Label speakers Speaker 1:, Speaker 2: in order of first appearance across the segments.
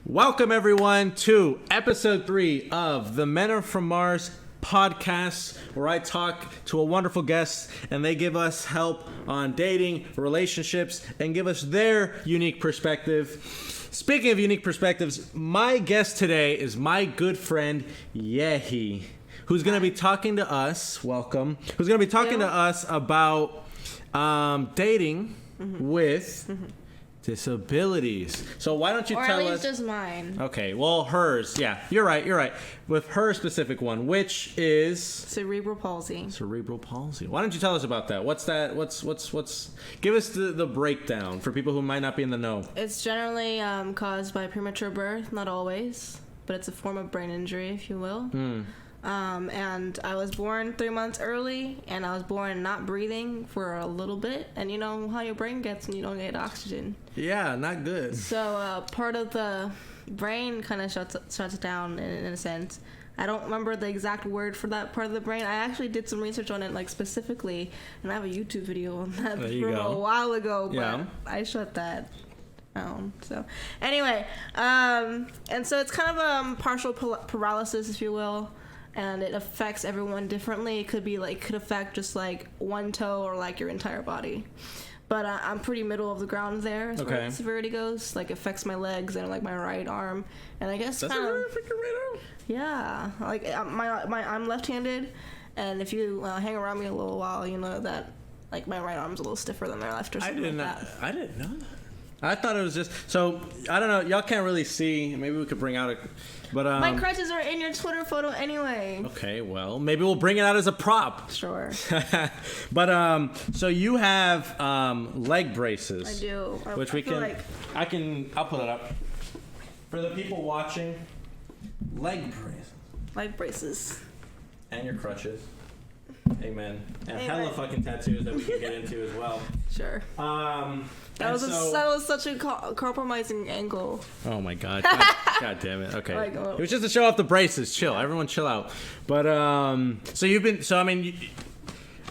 Speaker 1: Welcome everyone to episode 3 of the Men Are From Marz podcast, where I talk to a wonderful guest and they give us help on dating, relationships, and give us their unique perspective. Speaking of unique perspectives, my guest today is my good friend Yehee, who's going to be talking to us, welcome, who's going to be talking to us about dating with disabilities. So why don't you tell us?
Speaker 2: Or at least just mine.
Speaker 1: Okay, well, hers. Yeah, you're right. With her specific one, which is
Speaker 2: Cerebral Palsy.
Speaker 1: Cerebral Palsy. Why don't you tell us about that? What's that? What's? Give us the breakdown for people who might not be in the know.
Speaker 2: It's generally caused by premature birth, not always, but it's a form of brain injury, if you will. And I was born 3 months early, and I was born not breathing for a little bit, and you know how your brain gets when you don't get oxygen.
Speaker 1: Yeah, not good.
Speaker 2: So part of the brain kind of shuts down in a sense. I don't remember the exact word for that part of the brain. I actually did some research on it, like specifically, and I have a YouTube video on that from a while ago, but I shut that down. So anyway, and so it's kind of partial paralysis, if you will. And it affects everyone differently. It could affect just like one toe or like your entire body. But I'm pretty middle of the ground there as far as severity goes. Like, it affects my legs and like my right arm. And I guess
Speaker 1: does it really affect your right arm?
Speaker 2: Yeah, like I'm left-handed, and if you hang around me a little while, you know that like my right arm's a little stiffer than my left or something like that.
Speaker 1: I didn't know that. I thought it was just so. I don't know. Y'all can't really see. Maybe we could bring out but
Speaker 2: my crutches are in your Twitter photo anyway.
Speaker 1: Okay, well, maybe we'll bring it out as a prop.
Speaker 2: Sure.
Speaker 1: But so you have leg braces.
Speaker 2: I do.
Speaker 1: Which I'll put it up for the people watching. Leg braces.
Speaker 2: Leg braces.
Speaker 1: And your crutches. Amen. And hella fucking tattoos that we can get into as well.
Speaker 2: Sure. That was such a compromising angle.
Speaker 1: Oh my god. God damn it. Okay. It was just to show off the braces. Chill. Everyone chill out. But so you've been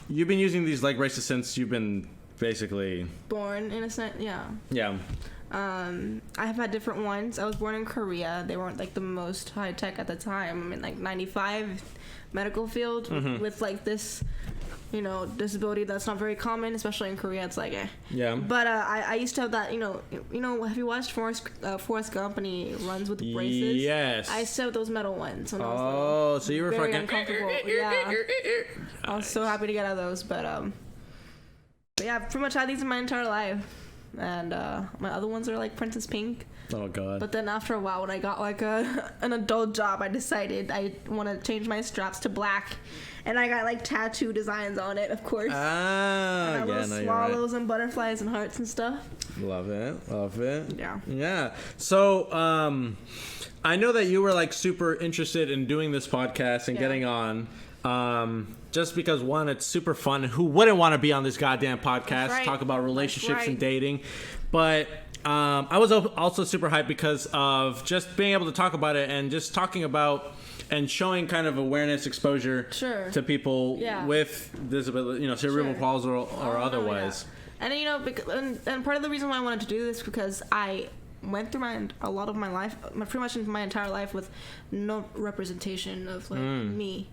Speaker 1: using these leg braces since you've been basically
Speaker 2: born, in a sense. Yeah.
Speaker 1: Yeah.
Speaker 2: I have had different ones. I was born in Korea. They weren't like the most high tech at the time. I mean, like 95 medical field with like this, you know, disability that's not very common, especially in Korea. It's like
Speaker 1: yeah.
Speaker 2: But I used to have that. You know. Have you watched Forrest Gump and he runs with the braces?
Speaker 1: Yes.
Speaker 2: I used to have those metal ones. When I was
Speaker 1: little. So you were
Speaker 2: very
Speaker 1: fucking
Speaker 2: uncomfortable. Yeah. I was so happy to get out of those, but yeah, I've pretty much had these in my entire life. And my other ones are like Princess Pink.
Speaker 1: Oh god.
Speaker 2: But then after a while, when I got like an adult job, I decided I want to change my straps to black, and I got like tattoo designs on it, of course.
Speaker 1: Ah,
Speaker 2: and little swallows and butterflies and hearts and stuff.
Speaker 1: Love it.
Speaker 2: Yeah.
Speaker 1: So I know that you were like super interested in doing this podcast and getting on. Just because, one, it's super fun. Who wouldn't want to be on this goddamn podcast, talk about relationships and dating? But I was also super hyped because of just being able to talk about it and just talking about and showing kind of awareness, exposure to people with disability, you know, cerebral palsy or otherwise.
Speaker 2: Yeah. And, you know, and part of the reason why I wanted to do this because I went through a lot of my life, pretty much my entire life, with no representation of like me.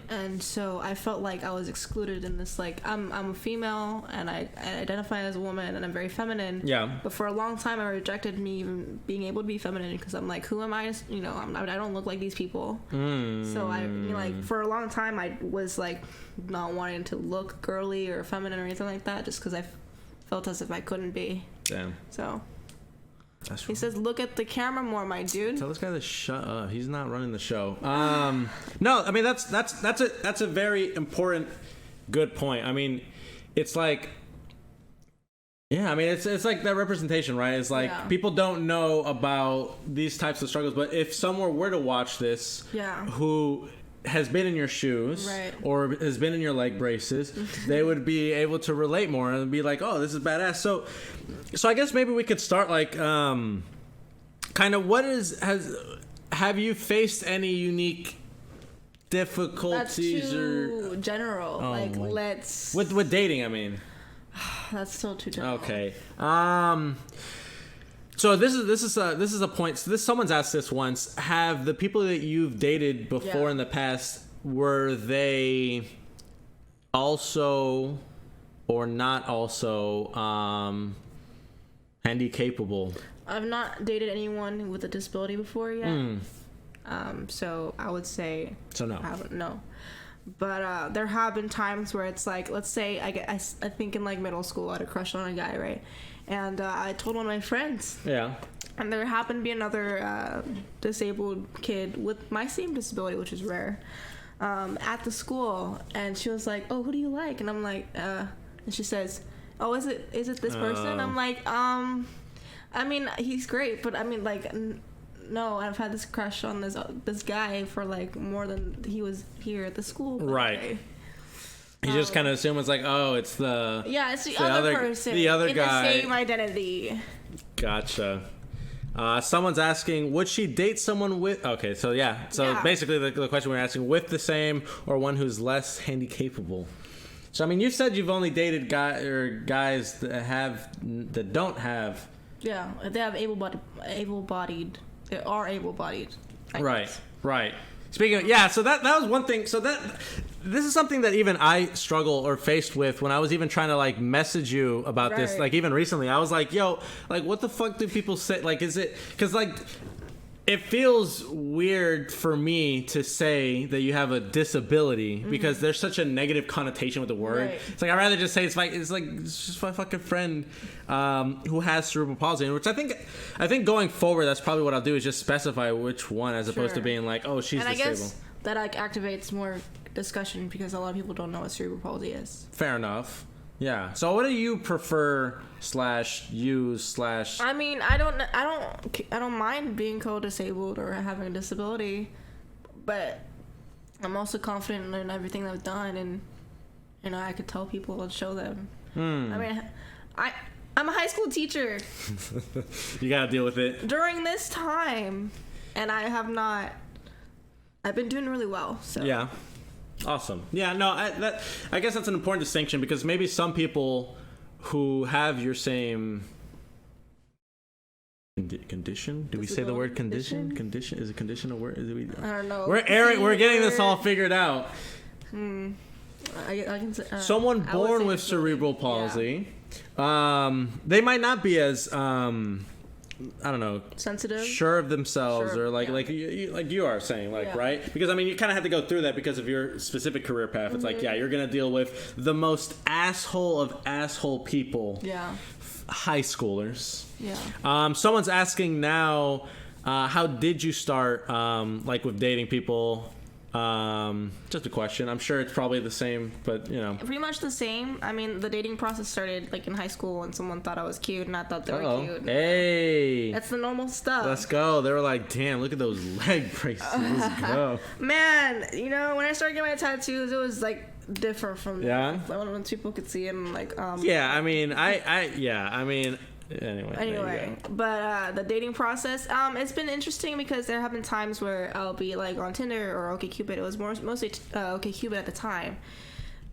Speaker 2: And so I felt like I was excluded in this, like, I'm a female and I identify as a woman and I'm very feminine. Yeah. But for a long time I rejected me even being able to be feminine because I'm like, who am I? You know, I don't look like these people. So for a long time I was like not wanting to look girly or feminine or anything like that just because I felt as if I couldn't be. Damn. So. He says, "Look at the camera more, my dude."
Speaker 1: Tell this guy to shut up. He's not running the show. No, I mean that's a very important, good point. I mean, it's like, yeah, I mean it's like that representation, right? It's like people don't know about these types of struggles, but if someone were to watch this, who has been in your shoes or has been in your leg braces, they would be able to relate more and be like, oh, this is badass. So I guess maybe we could start like kind of have you faced any unique difficulties?
Speaker 2: That's too general. Let's
Speaker 1: with dating, I mean.
Speaker 2: That's still too general.
Speaker 1: Okay. So this is a point. So someone's asked this once. Have the people that you've dated before in the past, were they also or not also handy capable?
Speaker 2: I've not dated anyone with a disability before yet. So I would say
Speaker 1: no.
Speaker 2: I haven't, no. But there have been times where it's like, let's say I think in like middle school I had a crush on a guy, right? And I told one of my friends.
Speaker 1: Yeah.
Speaker 2: And there happened to be another disabled kid with my same disability, which is rare, at the school. And she was like, "Oh, who do you like?" And I'm like, and she says, "Oh, is it this person?" I'm like, I mean, he's great, but I mean, like, no, I've had this crush on this guy for like more than he was here at the school.
Speaker 1: Right. You just kind of assume it's like, oh, it's the
Speaker 2: other person,
Speaker 1: the other guy,
Speaker 2: the same identity.
Speaker 1: Gotcha. Someone's asking, would she date someone with? Okay, so basically the question we're asking, with the same or one who's less handy capable. So I mean, you said you've only dated guys that don't have.
Speaker 2: Yeah, they have able-bodied. They are able-bodied.
Speaker 1: Right. Speaking of, so that was one thing. So this is something that even I struggle or faced with when I was even trying to like message you about this. Like even recently, I was like, yo, like what the fuck do people say? Like, is it, cause like, it feels weird for me to say that you have a disability because there's such a negative connotation with the word. Right. It's like, I'd rather just say it's just my fucking friend who has cerebral palsy, which I think going forward, that's probably what I'll do is just specify which one as opposed to being like, oh, she's disabled.
Speaker 2: I guess that like activates more discussion because a lot of people don't know what cerebral palsy is.
Speaker 1: Fair enough. Yeah. So what do you prefer /use/
Speaker 2: I mean, I don't mind being co-disabled or having a disability, but I'm also confident in everything that I've done, and you know, I could tell people and show them. I mean, I'm a high school teacher.
Speaker 1: You gotta deal with it
Speaker 2: during this time, and I've been doing really well. So
Speaker 1: yeah. Awesome. Yeah, no, I guess that's an important distinction because maybe some people who have your same condition. Do we say the word condition? Condition, is a condition a word?
Speaker 2: I don't know.
Speaker 1: We're getting this all figured out.
Speaker 2: I can say,
Speaker 1: someone born with cerebral palsy, they might not be as I don't know,
Speaker 2: sensitive,
Speaker 1: sure of themselves, or like you are saying, right? Because I mean, you kind of have to go through that because of your specific career path. It's like, you're gonna deal with the most asshole of asshole people. Yeah. High schoolers. Yeah. Someone's asking now, how did you start, like with dating people? Just a question. I'm sure it's probably the same, but you know.
Speaker 2: Pretty much the same. I mean, the dating process started like in high school when someone thought I was cute and I thought they were cute.
Speaker 1: Hey.
Speaker 2: That's the normal stuff.
Speaker 1: Let's go. They were like, damn, look at those leg braces. Let's go.
Speaker 2: Man, you know, when I started getting my tattoos, it was like different from when people could see it and like
Speaker 1: yeah, I mean, I mean, Anyway,
Speaker 2: but the dating process, it's been interesting because there have been times where I'll be like on Tinder or OkCupid. It was mostly OkCupid at the time,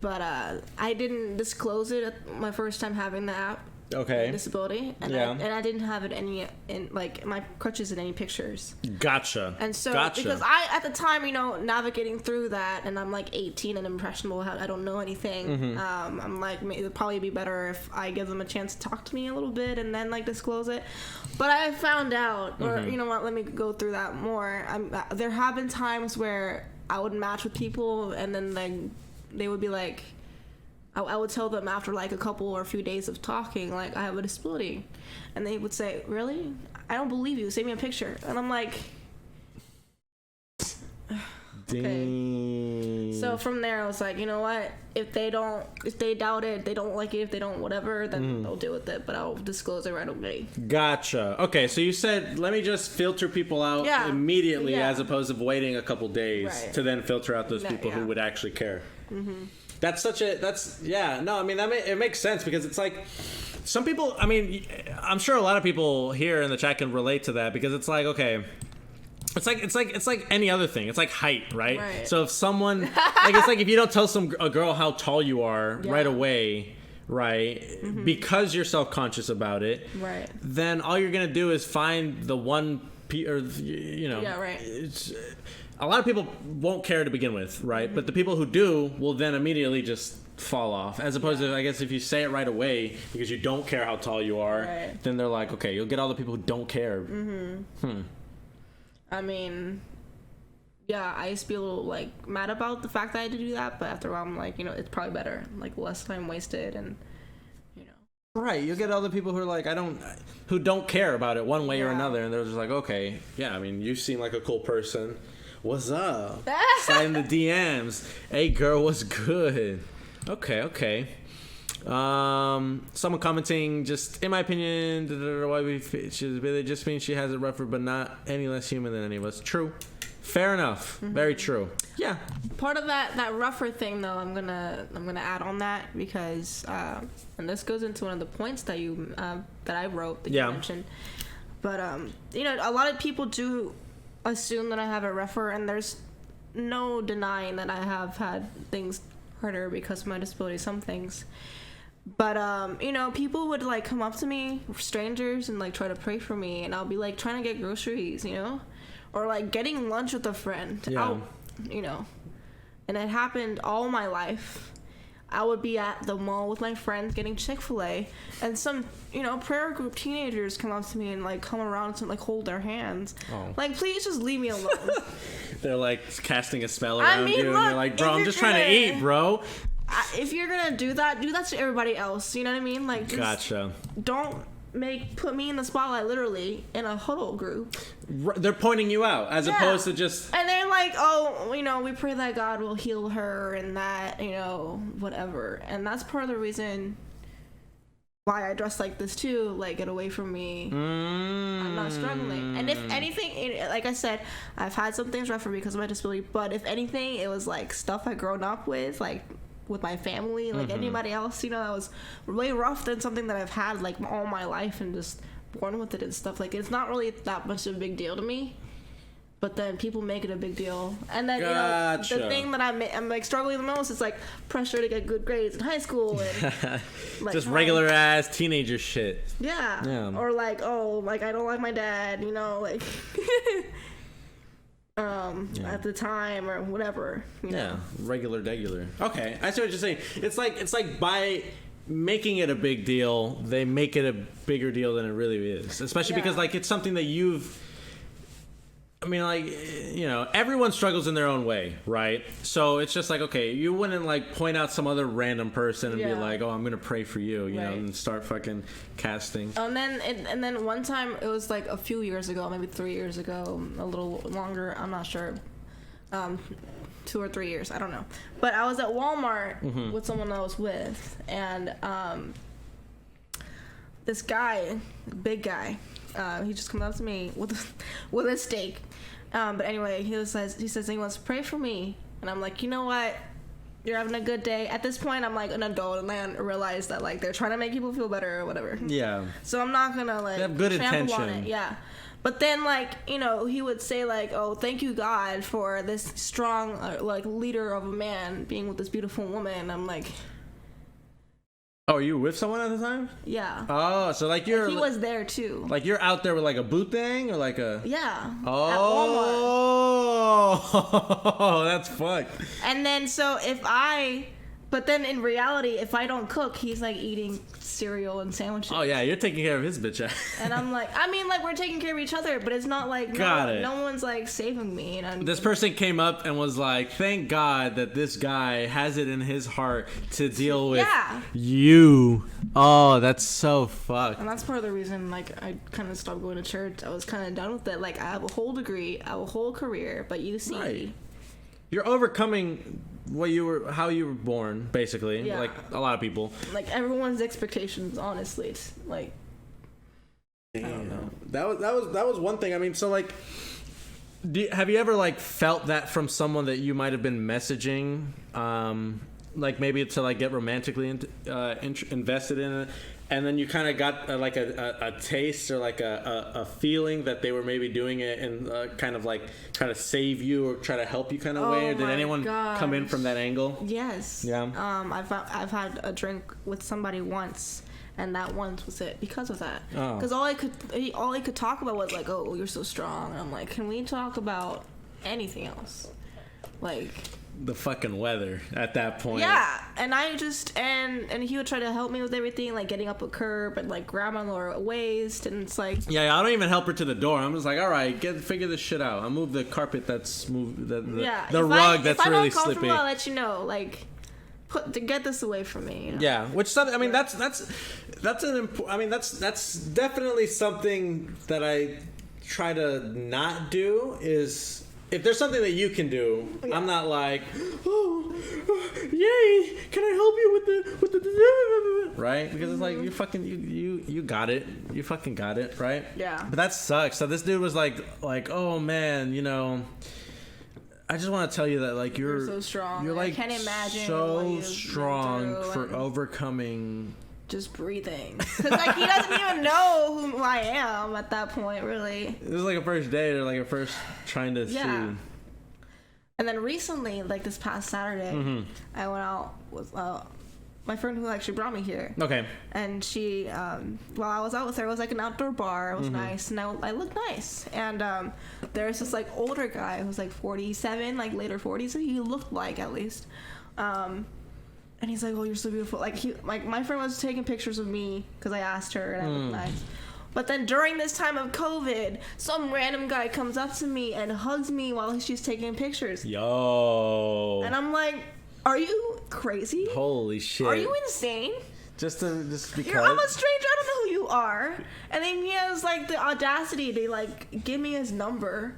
Speaker 2: but I didn't disclose it at my first time having the app. Okay. Disability, and I didn't have it in like my crutches in any pictures.
Speaker 1: Gotcha.
Speaker 2: And so because I at the time, you know, navigating through that, and I'm like 18 and impressionable, I don't know anything. I'm like, it would probably be better if I give them a chance to talk to me a little bit and then like disclose it. But I found out, or you know what? Let me go through that more. There have been times where I would match with people, and then like they would be like. I would tell them after like a couple or a few days of talking, like, I have a disability. And they would say, really? I don't believe you. Send me a picture. And I'm like, okay. So from there, I was like, you know what? If they doubt it, they don't like it, if they don't whatever, then they'll deal with it. But I'll disclose it right away.
Speaker 1: Gotcha. Okay, so you said, let me just filter people out immediately as opposed to waiting a couple days to then filter out those people who would actually care. I mean, it makes sense because it's like some people, I mean, I'm sure a lot of people here in the chat can relate to that because it's like, okay, it's like any other thing. It's like height, right? So if someone, like, it's like if you don't tell a girl how tall you are right away, right? Because you're self-conscious about it,
Speaker 2: Right.
Speaker 1: then all you're gonna do is find the one or you know,
Speaker 2: Yeah, right.
Speaker 1: it's a lot of people won't care to begin with, right? But the people who do will then immediately just fall off, as opposed to, I guess, if you say it right away because you don't care how tall you are,
Speaker 2: Right.
Speaker 1: then they're like, okay, you'll get all the people who don't care.
Speaker 2: I mean, yeah, I used to be a little like mad about the fact that I had to do that, but after a while I'm like, it's probably better, like less time wasted, and
Speaker 1: Right, you'll get other people who are like, who don't care about it one way or
Speaker 2: Yeah.
Speaker 1: another, and they're just like, okay, yeah, I mean, you seem like a cool person. What's up? Slide in the DMs. Hey, girl, what's good? Okay. Someone commenting, just in my opinion, why it just means she has it rougher, but not any less human than any of us. True. Fair enough. Very true. Yeah.
Speaker 2: part of that rougher thing though, I'm gonna add on that because and this goes into one of the points that you that I wrote that you mentioned, but a lot of people do assume that I have it rougher, and there's no denying that I have had things harder because of my disability, some things. But people would like come up to me, strangers, and like try to pray for me, and I'll be like trying to get groceries, or like getting lunch with a friend.
Speaker 1: Yeah.
Speaker 2: And it happened all my life. I would be at the mall with my friends getting Chick-fil-A, and some prayer group teenagers come up to me and like come around and like hold their hands.
Speaker 1: Oh.
Speaker 2: Like, please just leave me alone.
Speaker 1: They're like casting a spell around you, and
Speaker 2: look,
Speaker 1: you're like, bro, I'm just trying to eat, bro.
Speaker 2: If you're gonna do that to everybody else. You know what I mean? Like, just
Speaker 1: Gotcha.
Speaker 2: don't put me in the spotlight, literally, in a huddle group.
Speaker 1: They're pointing you out as opposed to just.
Speaker 2: And they're like, oh, we pray that God will heal her and that, whatever. And that's part of the reason why I dress like this too. Like, get away from me. I'm not struggling. And if anything, like I said, I've had some things rougher because of my disability. But if anything, it was like stuff I'd grown up with, like with my family, like anybody else, that was way rough than something that I've had like all my life and just born with it and stuff. Like, it's not really that much of a big deal to me, but then people make it a big deal. And then
Speaker 1: Gotcha.
Speaker 2: the thing that I'm like struggling the most is like pressure to get good grades in high school and like,
Speaker 1: just regular ass teenager shit.
Speaker 2: Yeah. Or like, oh, like I don't like my dad, like at the time or whatever,
Speaker 1: regular. Okay, I see what you're saying. It's like by making it a big deal, they make it a bigger deal than it really is, especially because like it's something that everyone struggles in their own way, right? So it's just like, okay, you wouldn't like point out some other random person and be like, oh, I'm gonna pray for you, and start fucking casting.
Speaker 2: And then one time, it was like a few years ago, maybe 3 years ago, a little longer, I'm not sure, 2 or 3 years, I don't know. But I was at Walmart with someone I was with, and this guy, big guy, he just comes up to me with a steak. But anyway, he says he wants to pray for me, and I'm like, you know what? You're having a good day. At this point, I'm like an adult, and I realize that like they're trying to make people feel better or whatever.
Speaker 1: Yeah.
Speaker 2: So I'm not gonna like.
Speaker 1: They have good intention.
Speaker 2: On it. Yeah. But then like he would say like, oh, thank you God for this strong like leader of a man being with this beautiful woman. I'm like.
Speaker 1: Oh, you were with someone at the time?
Speaker 2: Yeah.
Speaker 1: Oh, so like you're...
Speaker 2: And he was there, too.
Speaker 1: Like you're out there with like a boot thing or like a...
Speaker 2: Yeah.
Speaker 1: Oh, that's fucked.
Speaker 2: And then but then in reality, if I don't cook, he's like eating cereal and sandwiches.
Speaker 1: Oh yeah, you're taking care of his bitch ass.
Speaker 2: And I'm like, we're taking care of each other, but it's not like no one's like saving me. And
Speaker 1: this person came up and was like, thank God that this guy has it in his heart to deal with you. Oh, that's so fucked.
Speaker 2: And that's part of the reason like I kind of stopped going to church. I was kind of done with it. Like, I have a whole degree, I have a whole career, but you see.
Speaker 1: Right. You're overcoming how you were born, basically. Like a lot of people.
Speaker 2: Like everyone's expectations, honestly. It's like, damn. I don't know.
Speaker 1: That was one thing. I mean, so like, have you ever like felt that from someone that you might have been messaging, like maybe to like get romantically invested in it, and then you kind of got like a taste or like a feeling that they were maybe doing it and kind of like try to save you or try to help you kind of way? Or did anyone come in from that angle?
Speaker 2: Yes.
Speaker 1: Yeah.
Speaker 2: I've had a drink with somebody once, and that once was it because of that.
Speaker 1: Oh.
Speaker 2: Because all I could talk about was like, oh, you're so strong. And I'm like, can we talk about anything else? Like
Speaker 1: the fucking weather at that point.
Speaker 2: Yeah, and I just and he would try to help me with everything, like getting up a curb and like grab my lower waist, and it's like
Speaker 1: yeah, I don't even help her to the door. I'm just like, all right, figure this shit out. I'll move the carpet that's moved, the rug that's really slippy.
Speaker 2: I'll let you know, like get this away from me. You know?
Speaker 1: Yeah, which I mean that's definitely something that I try to not do is. If there's something that you can do, yeah. I'm not like, oh, yay! Can I help you with the right? Because it's like you got it, you fucking got it, right?
Speaker 2: Yeah.
Speaker 1: But that sucks. So this dude was like, oh man, you know, I just want to tell you that like you're
Speaker 2: so strong.
Speaker 1: You're like
Speaker 2: I can't imagine
Speaker 1: so strong for overcoming.
Speaker 2: Just breathing, because like he doesn't even know who I am at that point, really.
Speaker 1: It was like a first date or like a first trying to see. And
Speaker 2: then recently, like this past Saturday, I went out with my friend who actually brought me here.
Speaker 1: Okay.
Speaker 2: And she, while I was out with her, it was like an outdoor bar. It was nice, and I looked nice. And there's this like older guy who was like 47, like later 40s. So he looked like at least. And he's like, oh, you're so beautiful. Like my friend was taking pictures of me because I asked her and I looked nice. But then during this time of COVID, some random guy comes up to me and hugs me while she's taking pictures.
Speaker 1: Yo.
Speaker 2: And I'm like, are you crazy?
Speaker 1: Holy shit.
Speaker 2: Are you insane?
Speaker 1: Just because.
Speaker 2: I'm a stranger. I don't know who you are. And then he has like the audacity to like give me his number.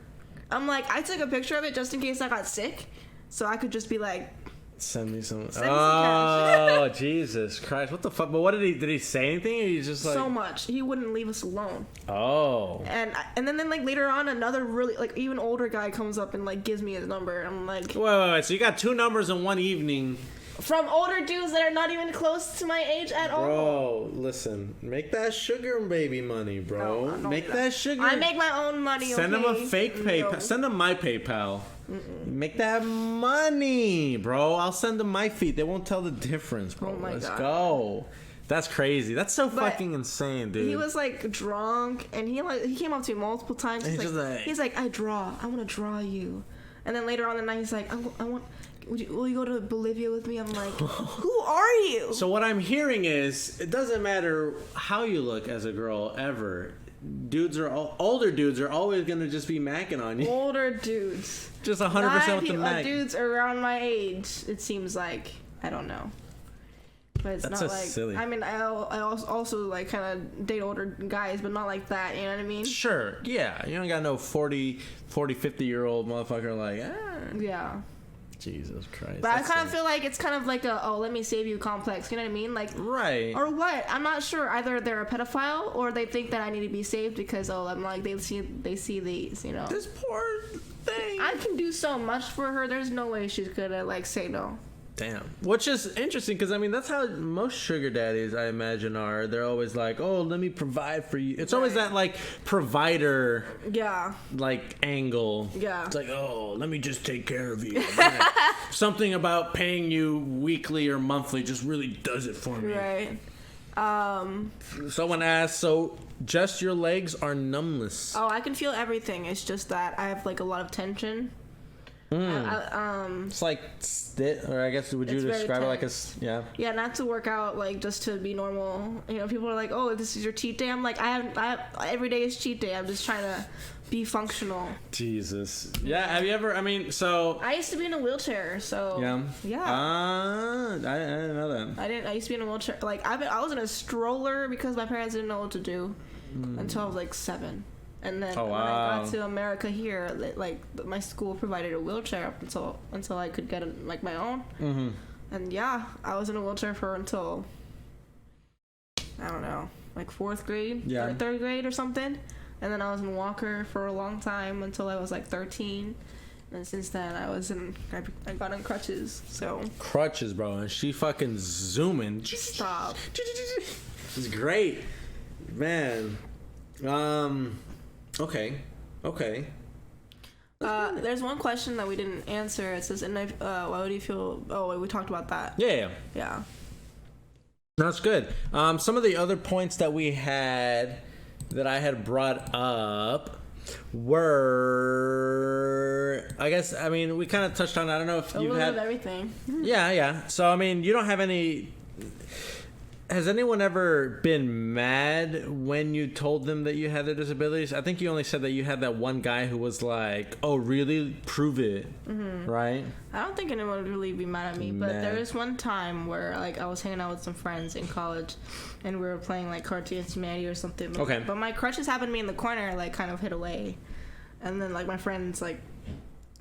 Speaker 2: I'm like, I took a picture of it just in case I got sick. So I could just be like,
Speaker 1: Send me some
Speaker 2: cash.
Speaker 1: Oh, Jesus Christ. What the fuck? But what did he say anything? Or he's just like...
Speaker 2: So much. He wouldn't leave us alone.
Speaker 1: Oh.
Speaker 2: And then like later on, another really like even older guy comes up and like gives me his number. I'm like...
Speaker 1: Wait. So you got 2 numbers in one evening.
Speaker 2: From older dudes that are not even close to my age at all.
Speaker 1: Bro, listen. Make that sugar baby money, bro.
Speaker 2: No,
Speaker 1: make that sugar.
Speaker 2: I make my own money,
Speaker 1: Send him a fake PayPal. Send him my PayPal. Make that money, bro. I'll send them my feet. They won't tell the difference, bro.
Speaker 2: Oh my
Speaker 1: Let's
Speaker 2: God.
Speaker 1: go. That's crazy. That's so fucking insane, dude.
Speaker 2: He was like drunk, and he came up to me multiple times. He's like, I want to draw you. And then later on in the night, he's like, I want. Will you go to Bolivia with me? I'm like, who are you?
Speaker 1: So what I'm hearing is, it doesn't matter how you look as a girl ever. Older dudes are always gonna just be macking on you.
Speaker 2: Older dudes.
Speaker 1: Just 100% with the mac.
Speaker 2: Dudes around my age, it seems like. I don't know. But it's
Speaker 1: That's
Speaker 2: not
Speaker 1: so
Speaker 2: like
Speaker 1: silly.
Speaker 2: I mean, I also like kind of date older guys, but not like that. You know what I mean?
Speaker 1: Sure. Yeah. You don't got no 40, 50-year-old motherfucker like.
Speaker 2: Yeah.
Speaker 1: Jesus Christ.
Speaker 2: But I kind of feel like it's kind of like a let me save you complex. You know what I mean? Like
Speaker 1: right.
Speaker 2: Or what? I'm not sure. Either they're a pedophile or they think that I need to be saved because I'm like they see these. You know.
Speaker 1: This poor thing.
Speaker 2: I can do so much for her. There's no way she's gonna like say no.
Speaker 1: Damn. Which is interesting because, I mean, that's how most sugar daddies, I imagine, are. They're always like, oh, let me provide for you. It's always that, like, provider, like, angle.
Speaker 2: Yeah.
Speaker 1: It's like, oh, let me just take care of you. Something about paying you weekly or monthly just really does it for me.
Speaker 2: Right.
Speaker 1: Someone asked, so just your legs are numbless?
Speaker 2: Oh, I can feel everything. It's just that I have, like, a lot of tension.
Speaker 1: It's like or I guess would you describe it like a
Speaker 2: not to work out, like just to be normal. You know, people are like, oh, this is your cheat day. I'm like, I have every day is cheat day. I'm just trying to be functional.
Speaker 1: Jesus. Yeah. Have you ever? I mean, so
Speaker 2: I used to be in a wheelchair. So yeah.
Speaker 1: I didn't know that.
Speaker 2: I used to be in a wheelchair. Like I was in a stroller because my parents didn't know what to do until I was like 7. And then when I got to America here, like my school provided a wheelchair up until I could get like my own. Mm-hmm. And yeah, I was in a wheelchair until I don't know, like 4th grade, or 3rd grade or something. And then I was in a walker for a long time until I was like 13. And since then, I got on crutches. So
Speaker 1: crutches, bro, and she fucking zooming.
Speaker 2: Stop.
Speaker 1: It's great, man. Okay.
Speaker 2: There's one question that we didn't answer. It says, why would you feel? Oh, wait, we talked about that.
Speaker 1: Yeah. That's good. Some of the other points that I had brought up were, I guess, I mean, we kind of touched on, I don't know if you had
Speaker 2: everything.
Speaker 1: Yeah. So, I mean, you don't have any. Has anyone ever been mad when you told them that you had their disabilities? I think you only said that you had that one guy who was like, "Oh, really? Prove it." Mm-hmm. Right?
Speaker 2: I don't think anyone would really be mad at me, but there was one time where like I was hanging out with some friends in college, and we were playing like Cards Against Humanity or something. But my crutches happened to be in the corner, like kind of hid away, and then like my friends like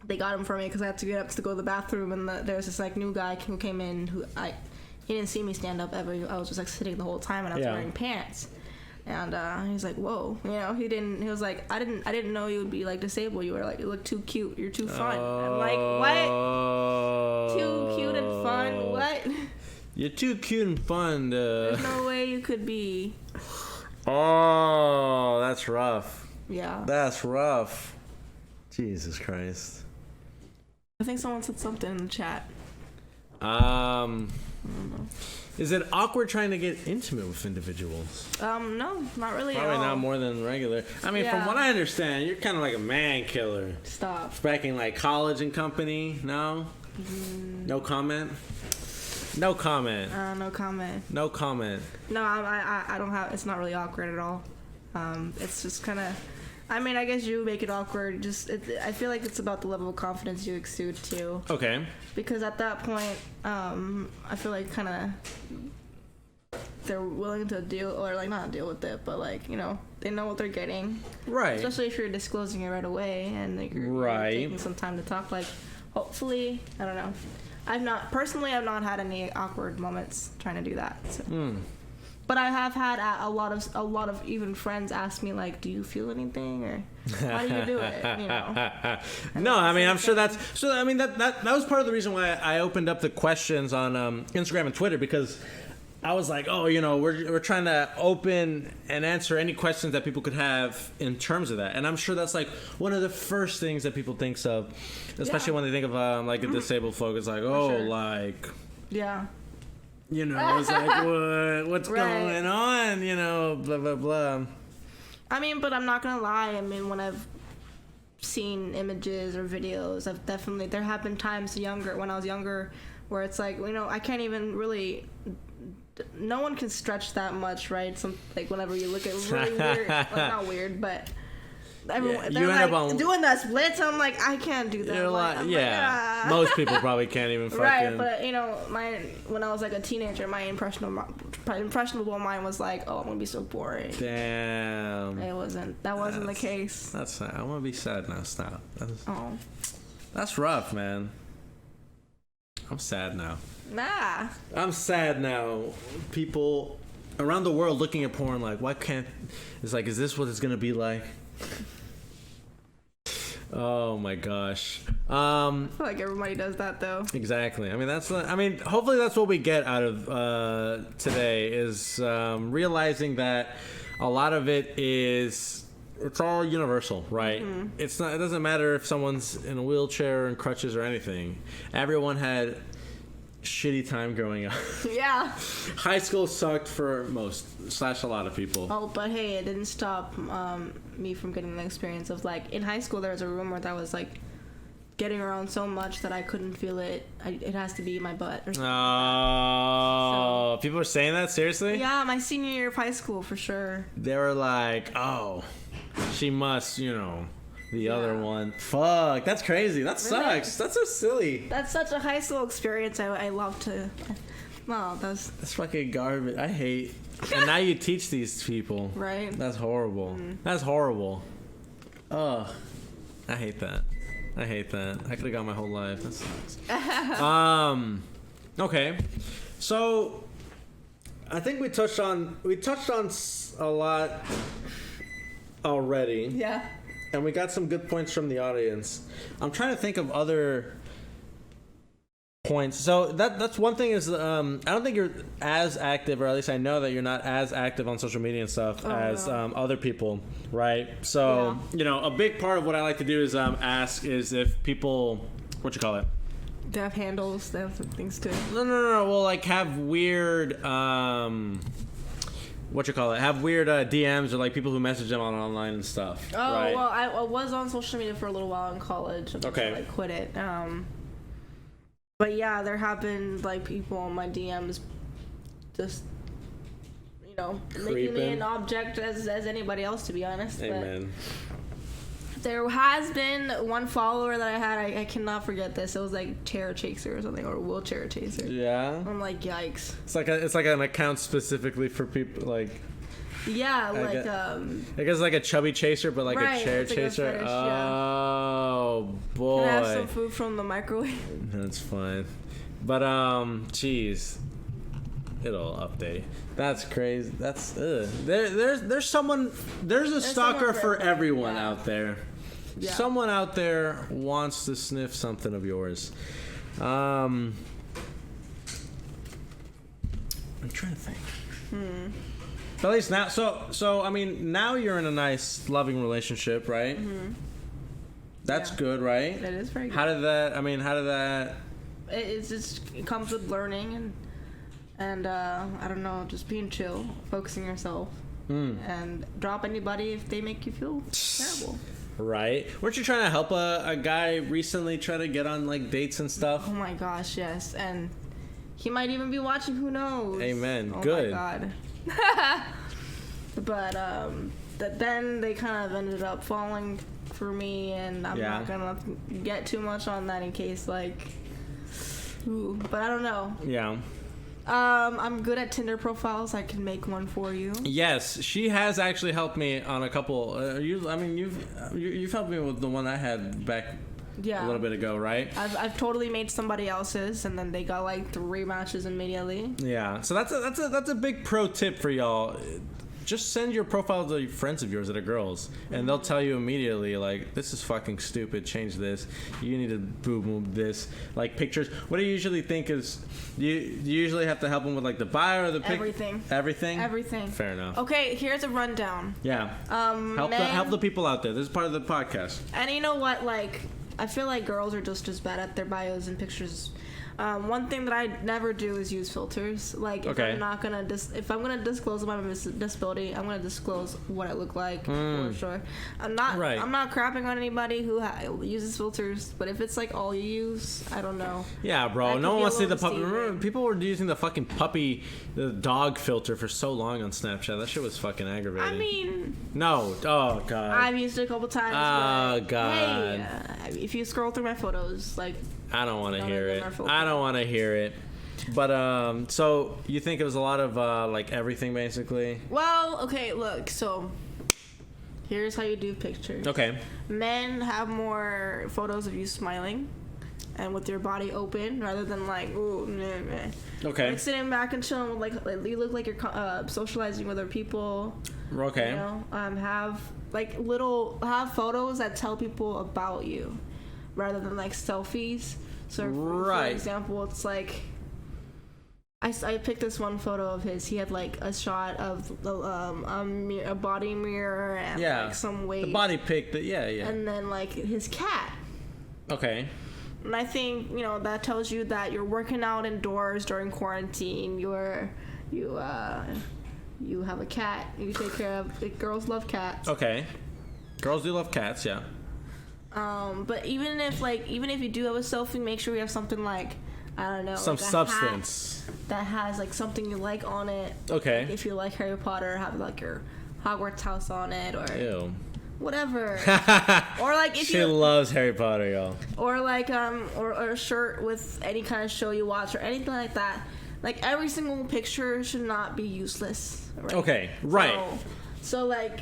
Speaker 2: they got them for me because I had to get up to go to the bathroom, and there was this like new guy who came in who he didn't see me stand up ever. I was just like sitting the whole time, and I was wearing pants. And he's like, "Whoa," you know. He was like, "I didn't know you would be like disabled. You look too cute. You're too fun." I'm like, "What? Too cute and fun? What?
Speaker 1: You're too cute and fun.
Speaker 2: There's no way you could be."
Speaker 1: Oh, that's rough.
Speaker 2: Yeah.
Speaker 1: That's rough. Jesus Christ.
Speaker 2: I think someone said something in the chat.
Speaker 1: Is it awkward trying to get intimate with individuals?
Speaker 2: No, not really.
Speaker 1: Probably
Speaker 2: at all.
Speaker 1: not more than regular. I mean, from what I understand, you're kind of like a man killer.
Speaker 2: Stop.
Speaker 1: Back in like college and company. No. No comment. No comment.
Speaker 2: No comment.
Speaker 1: No comment.
Speaker 2: No, I don't have. It's not really awkward at all. It's just kind of. I mean, I guess you make it awkward. I feel like it's about the level of confidence you exude too.
Speaker 1: Okay.
Speaker 2: Because at that point, I feel like kind of they're willing to deal, or like not deal with it, but like, you know, they know what they're getting.
Speaker 1: Right.
Speaker 2: Especially if you're disclosing it right away and like, you're taking some time to talk. Like, hopefully, I don't know. I've not had any awkward moments trying to do that. So. But I have had a lot of even friends ask me like, "Do you feel anything, or how do you do it?" You know.
Speaker 1: No, I mean, I'm sure that's so. I mean, that was part of the reason why I opened up the questions on Instagram and Twitter, because I was like, oh, you know, we're trying to open and answer any questions that people could have in terms of that, and I'm sure that's like one of the first things that people thinks of, especially when they think of like a disabled folk. It's like, like,
Speaker 2: yeah.
Speaker 1: You know, it's like, what's going on? You know, blah, blah, blah.
Speaker 2: I mean, but I'm not going to lie. I mean, when I've seen images or videos, there have been times when I was younger, where it's like, you know, I can't even really, no one can stretch that much, right? Like, whenever you look at really weird, well, not weird, but everyone, they're like doing the splits. I'm like, I can't do that.
Speaker 1: You're most people probably can't even fucking.
Speaker 2: Right, but you know, when I was like a teenager, my impressionable mind was like, oh, I'm gonna be so boring.
Speaker 1: Damn.
Speaker 2: That wasn't the case.
Speaker 1: That's not. I want to be sad now. Stop. That's rough, man. I'm sad now.
Speaker 2: Nah.
Speaker 1: I'm sad now. People around the world looking at porn like, why can't? It's like, is this what it's gonna be like? Oh my gosh.
Speaker 2: I feel like everybody does that though.
Speaker 1: Exactly. I mean, hopefully that's what we get out of today is realizing that a lot of it's all universal, right? Mm-hmm. It doesn't matter if someone's in a wheelchair and crutches or anything. Everyone had shitty time growing up.
Speaker 2: Yeah.
Speaker 1: High school sucked for a lot of people.
Speaker 2: Oh, but hey, it didn't stop me from getting the experience of like in high school there was a room where I was like getting around so much that I couldn't feel it. It has to be my butt or something.
Speaker 1: Oh, so, people are saying that? Seriously?
Speaker 2: Yeah, my senior year of high school for sure.
Speaker 1: They were like, oh, she must, you know. The other one. Fuck, that's crazy. That sucks. That's so silly.
Speaker 2: That's such a high school experience. I love to. Well, that's
Speaker 1: fucking garbage. I hate. And now you teach these people. Right. That's horrible. That's horrible. Ugh. I hate that. I could have got my whole life. That sucks. Okay. So, I think we touched on a lot already.
Speaker 2: Yeah.
Speaker 1: And we got some good points from the audience. I'm trying to think of other points. So that's one thing is I don't think you're as active, or at least I know that you're not as active on social media and stuff as other people, right? So a big part of what I like to do is ask is if people,
Speaker 2: They have handles, they have things too.
Speaker 1: No. Well, like have weird have weird DMs or like people who message them online and stuff.
Speaker 2: Oh, right? Well, I was on social media for a little while in college.
Speaker 1: Okay.
Speaker 2: I quit it. But yeah, there have been like people on my DMs just, making me an object as anybody else, to be honest.
Speaker 1: Amen.
Speaker 2: But there has been one follower that I had, I cannot forget this. It was like chair chaser or something, or wheelchair chaser.
Speaker 1: Yeah.
Speaker 2: I'm like, yikes.
Speaker 1: It's like an account specifically for people like.
Speaker 2: Yeah,
Speaker 1: I guess like a chubby chaser, but like a chair chaser.
Speaker 2: Fetish,
Speaker 1: oh boy.
Speaker 2: Can I have some food from the microwave?
Speaker 1: That's fine. But jeez, it'll update. That's crazy. That's there's a stalker for everyone out there. Yeah. Someone out there wants to sniff something of yours. I'm trying to think. But at least now, so I mean, now you're in a nice, loving relationship, right? Mm-hmm. That's good, right?
Speaker 2: It is very good.
Speaker 1: How did that?
Speaker 2: It comes with learning and I don't know, just being chill, focusing yourself, and drop anybody if they make you feel terrible.
Speaker 1: Right? Weren't you trying to help a guy recently try to get on like dates and stuff?
Speaker 2: Oh my gosh, yes, and he might even be watching. Who knows?
Speaker 1: Amen.
Speaker 2: Oh
Speaker 1: good.
Speaker 2: My God. But then they kind of ended up falling for me, and I'm not gonna get too much on that in case but I don't know.
Speaker 1: Yeah.
Speaker 2: I'm good at Tinder profiles. I can make one for you.
Speaker 1: Yes, she has actually helped me on a couple. You've helped me with the one I had back a little bit ago, right?
Speaker 2: I've totally made somebody else's, and then they got like 3 matches immediately.
Speaker 1: Yeah, so that's a big pro tip for y'all. Just send your profile to friends of yours that are girls, and they'll tell you immediately, like, this is fucking stupid, change this, you need to boom this, like, pictures. What do you usually think is, do you usually have to help them with, like, the bio or the pic?
Speaker 2: Everything.
Speaker 1: Everything? Fair enough.
Speaker 2: Okay, here's a rundown.
Speaker 1: Yeah. Help the people out there. This is part of the podcast.
Speaker 2: And you know what, like, I feel like girls are just as bad at their bios and pictures. One thing that I never do is use filters. Like, if I'm not gonna if I'm gonna disclose my disability, I'm gonna disclose what I look like for sure. I'm not crapping on anybody who uses filters, but if it's like all you use, I don't know.
Speaker 1: Yeah, bro. No one wants to see the puppy. Remember, people were using the fucking the dog filter for so long on Snapchat. That shit was fucking aggravating.
Speaker 2: I mean,
Speaker 1: no. Oh god.
Speaker 2: I've used it a couple times.
Speaker 1: Oh god.
Speaker 2: Hey, if you scroll through my photos, like.
Speaker 1: I don't want to hear it. I don't want to hear it. But so you think it was a lot of like everything basically?
Speaker 2: Well, okay, look. So here's how you do pictures. Okay. Men have more photos of you smiling and with your body open rather than like ooh, meh. Okay. Like sitting back and chilling with like you look like you're socializing with other people.
Speaker 1: Okay.
Speaker 2: You know, have photos that tell people about you, rather than like selfies. So for example, it's like I picked this one photo of his. He had like a shot of a body mirror and like some weight.
Speaker 1: The body pic, and
Speaker 2: then like his cat.
Speaker 1: Okay.
Speaker 2: And I think that tells you that you're working out indoors during quarantine. You have a cat. You take care of. Girls love cats.
Speaker 1: Okay. Girls do love cats. Yeah.
Speaker 2: But even if you do have a selfie, make sure you have something like, I don't know,
Speaker 1: some
Speaker 2: like
Speaker 1: substance
Speaker 2: that has like something you like on it.
Speaker 1: Okay.
Speaker 2: Like if you like Harry Potter, have like your Hogwarts house on it, or whatever. Or like if
Speaker 1: she loves Harry Potter, y'all. Or
Speaker 2: like or a shirt with any kind of show you watch or anything like that. Like every single picture should not be useless. Right?
Speaker 1: Okay. Right.
Speaker 2: So like.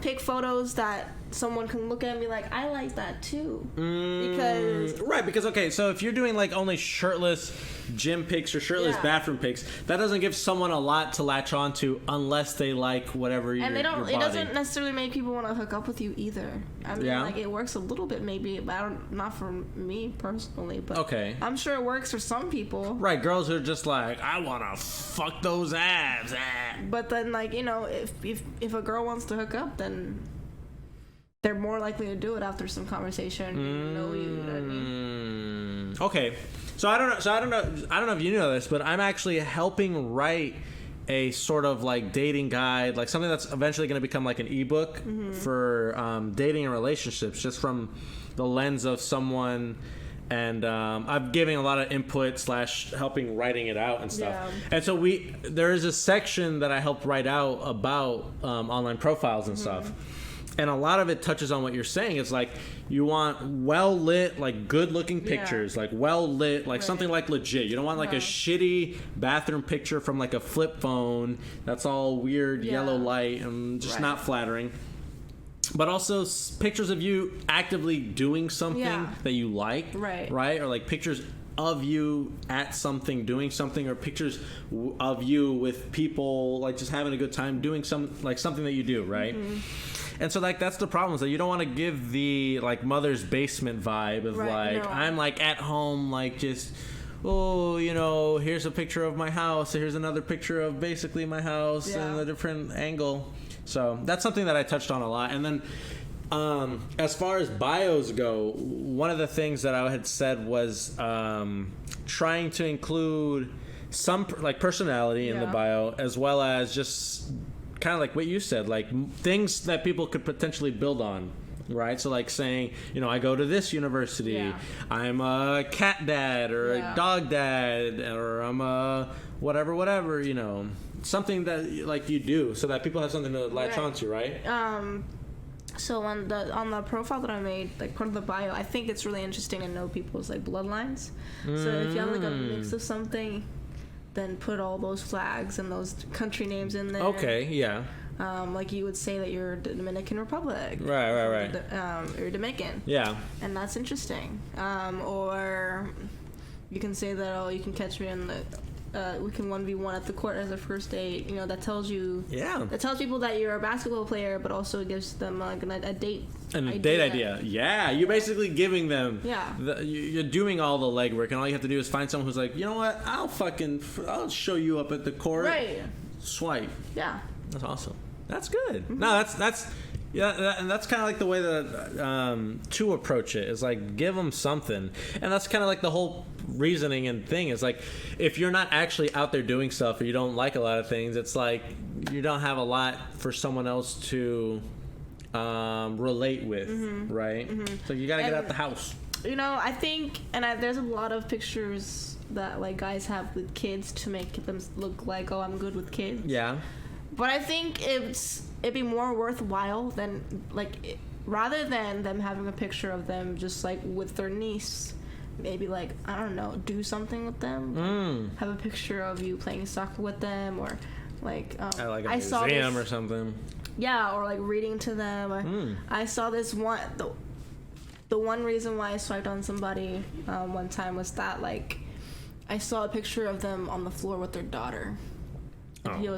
Speaker 2: Pick photos that someone can look at and be like, I like that too.
Speaker 1: Because okay, so if you're doing like only shirtless gym pics or shirtless bathroom pics, that doesn't give someone a lot to latch onto unless they like whatever
Speaker 2: and they don't.
Speaker 1: your body.
Speaker 2: It doesn't necessarily make people want to hook up with you either. I mean, like it works a little bit maybe, but not for me personally. But
Speaker 1: okay,
Speaker 2: I'm sure it works for some people.
Speaker 1: Right, girls who are just like, I want to fuck those abs.
Speaker 2: But then, like, you know, if a girl wants to hook up, then they're more likely to do it after some conversation. Know you know what I mean?
Speaker 1: Okay, so I don't know if you know this, but I'm actually helping write a sort of like dating guide, like something that's eventually going to become like an ebook for dating and relationships, just from the lens of someone. And I'm giving a lot of input / helping writing it out and stuff. Yeah. And so there is a section that I helped write out about online profiles and stuff. And a lot of it touches on what you're saying. It's like you want well-lit, like good-looking pictures, like well-lit, like something like legit. You don't want like a shitty bathroom picture from like a flip phone that's all weird yellow light and just not flattering. But also pictures of you actively doing something that you like, right? Or like pictures of you at something, doing something, or pictures of you with people, like just having a good time doing something that you do, right? And so like that's the problem, is that you don't want to give the like mother's basement vibe of I'm like at home, like just here's a picture of my house, here's another picture of basically my house and a different angle. So that's something that I touched on a lot. And then as far as bios go, one of the things that I had said was trying to include some like personality in the bio, as well as just kind of like what you said, like things that people could potentially build on. Right, so like saying, I go to this university, I'm a cat dad or a dog dad, or I'm a whatever, something that like you do, so that people have something to latch onto, right?
Speaker 2: So on the profile that I made, like part of the bio, I think it's really interesting to know people's like bloodlines. So if you have like a mix of something, then put all those flags and those country names in there.
Speaker 1: Okay, yeah.
Speaker 2: Like you would say that you're Dominican Republic.
Speaker 1: Right.
Speaker 2: You're Dominican. Yeah. And that's interesting. Or you can say that, you can catch me in the... we can 1v1 at the court as a first date. That tells you... Yeah. That tells people that you're a basketball player, but also gives them like a date
Speaker 1: date idea. Yeah. You're basically giving them... Yeah. You're doing all the legwork, and all you have to do is find someone who's like, you know what? I'll show you up at the court. Right. Swipe. Yeah. That's awesome. That's good. No, that's and that's kind of like the way that to approach it is like give them something, and that's kind of like the whole reasoning and thing is like if you're not actually out there doing stuff or you don't like a lot of things, it's like you don't have a lot for someone else to relate with, right? So you gotta get out the house.
Speaker 2: I think, and there's a lot of pictures that like guys have with kids to make them look like, I'm good with kids. Yeah. But I think it'd be more worthwhile than rather than them having a picture of them just like with their niece, maybe like I don't know, do something with them. Have a picture of you playing soccer with them, or like a museum or something. Yeah, or like reading to them. I saw this one. The one reason why I swiped on somebody one time was that like I saw a picture of them on the floor with their daughter. She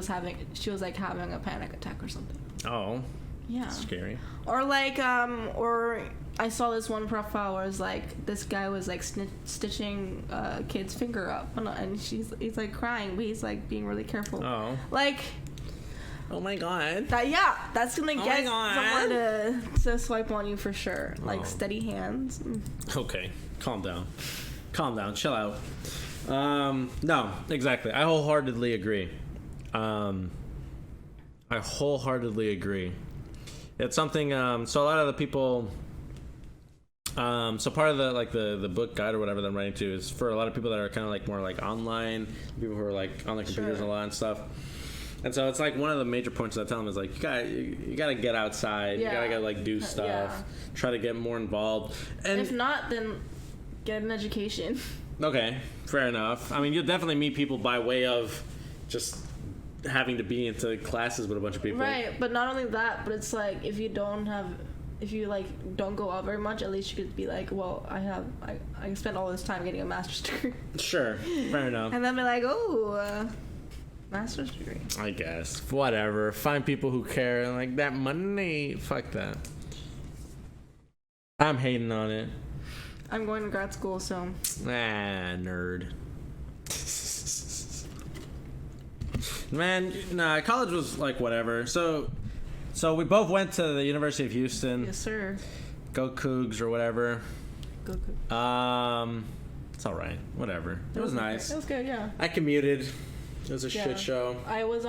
Speaker 2: was like having a panic attack or something. Oh. Yeah. Scary. Or like or I saw this one profile where it's like this guy was like stitching a kid's finger up, and he's like crying, but he's like being really careful. Oh. Like. Oh my god. That's gonna get someone to swipe on you for sure. Like steady hands.
Speaker 1: Okay, calm down, chill out. No, exactly. I wholeheartedly agree. It's something. So a lot of the people. So part of the book guide or whatever that I'm writing to is for a lot of people that are kind of like more like online, people who are like on the computers a lot and stuff. And so it's like one of the major points that I tell them is like you gotta get outside, you gotta like do stuff, try to get more involved. And
Speaker 2: if not, then get an education.
Speaker 1: Okay, fair enough. I mean, you'll definitely meet people by way of just having to be into classes with a bunch of people.
Speaker 2: Right, but not only that, but it's like if you don't have if you like don't go out very much, at least you could be like, well, I spent all this time getting a master's degree.
Speaker 1: Sure, fair enough.
Speaker 2: And then be like, oh, master's degree.
Speaker 1: I guess whatever. Find people who care and like that money. Fuck that. I'm hating on it.
Speaker 2: I'm going to grad school, so.
Speaker 1: Nerd. Man, nah, college was like whatever. So we both went to the University of Houston.
Speaker 2: Yes, sir.
Speaker 1: Go Cougs or whatever.
Speaker 2: Go Cougs.
Speaker 1: It's all right. Whatever. It was nice.
Speaker 2: It was good, yeah.
Speaker 1: I commuted. It was a shit show.
Speaker 2: I was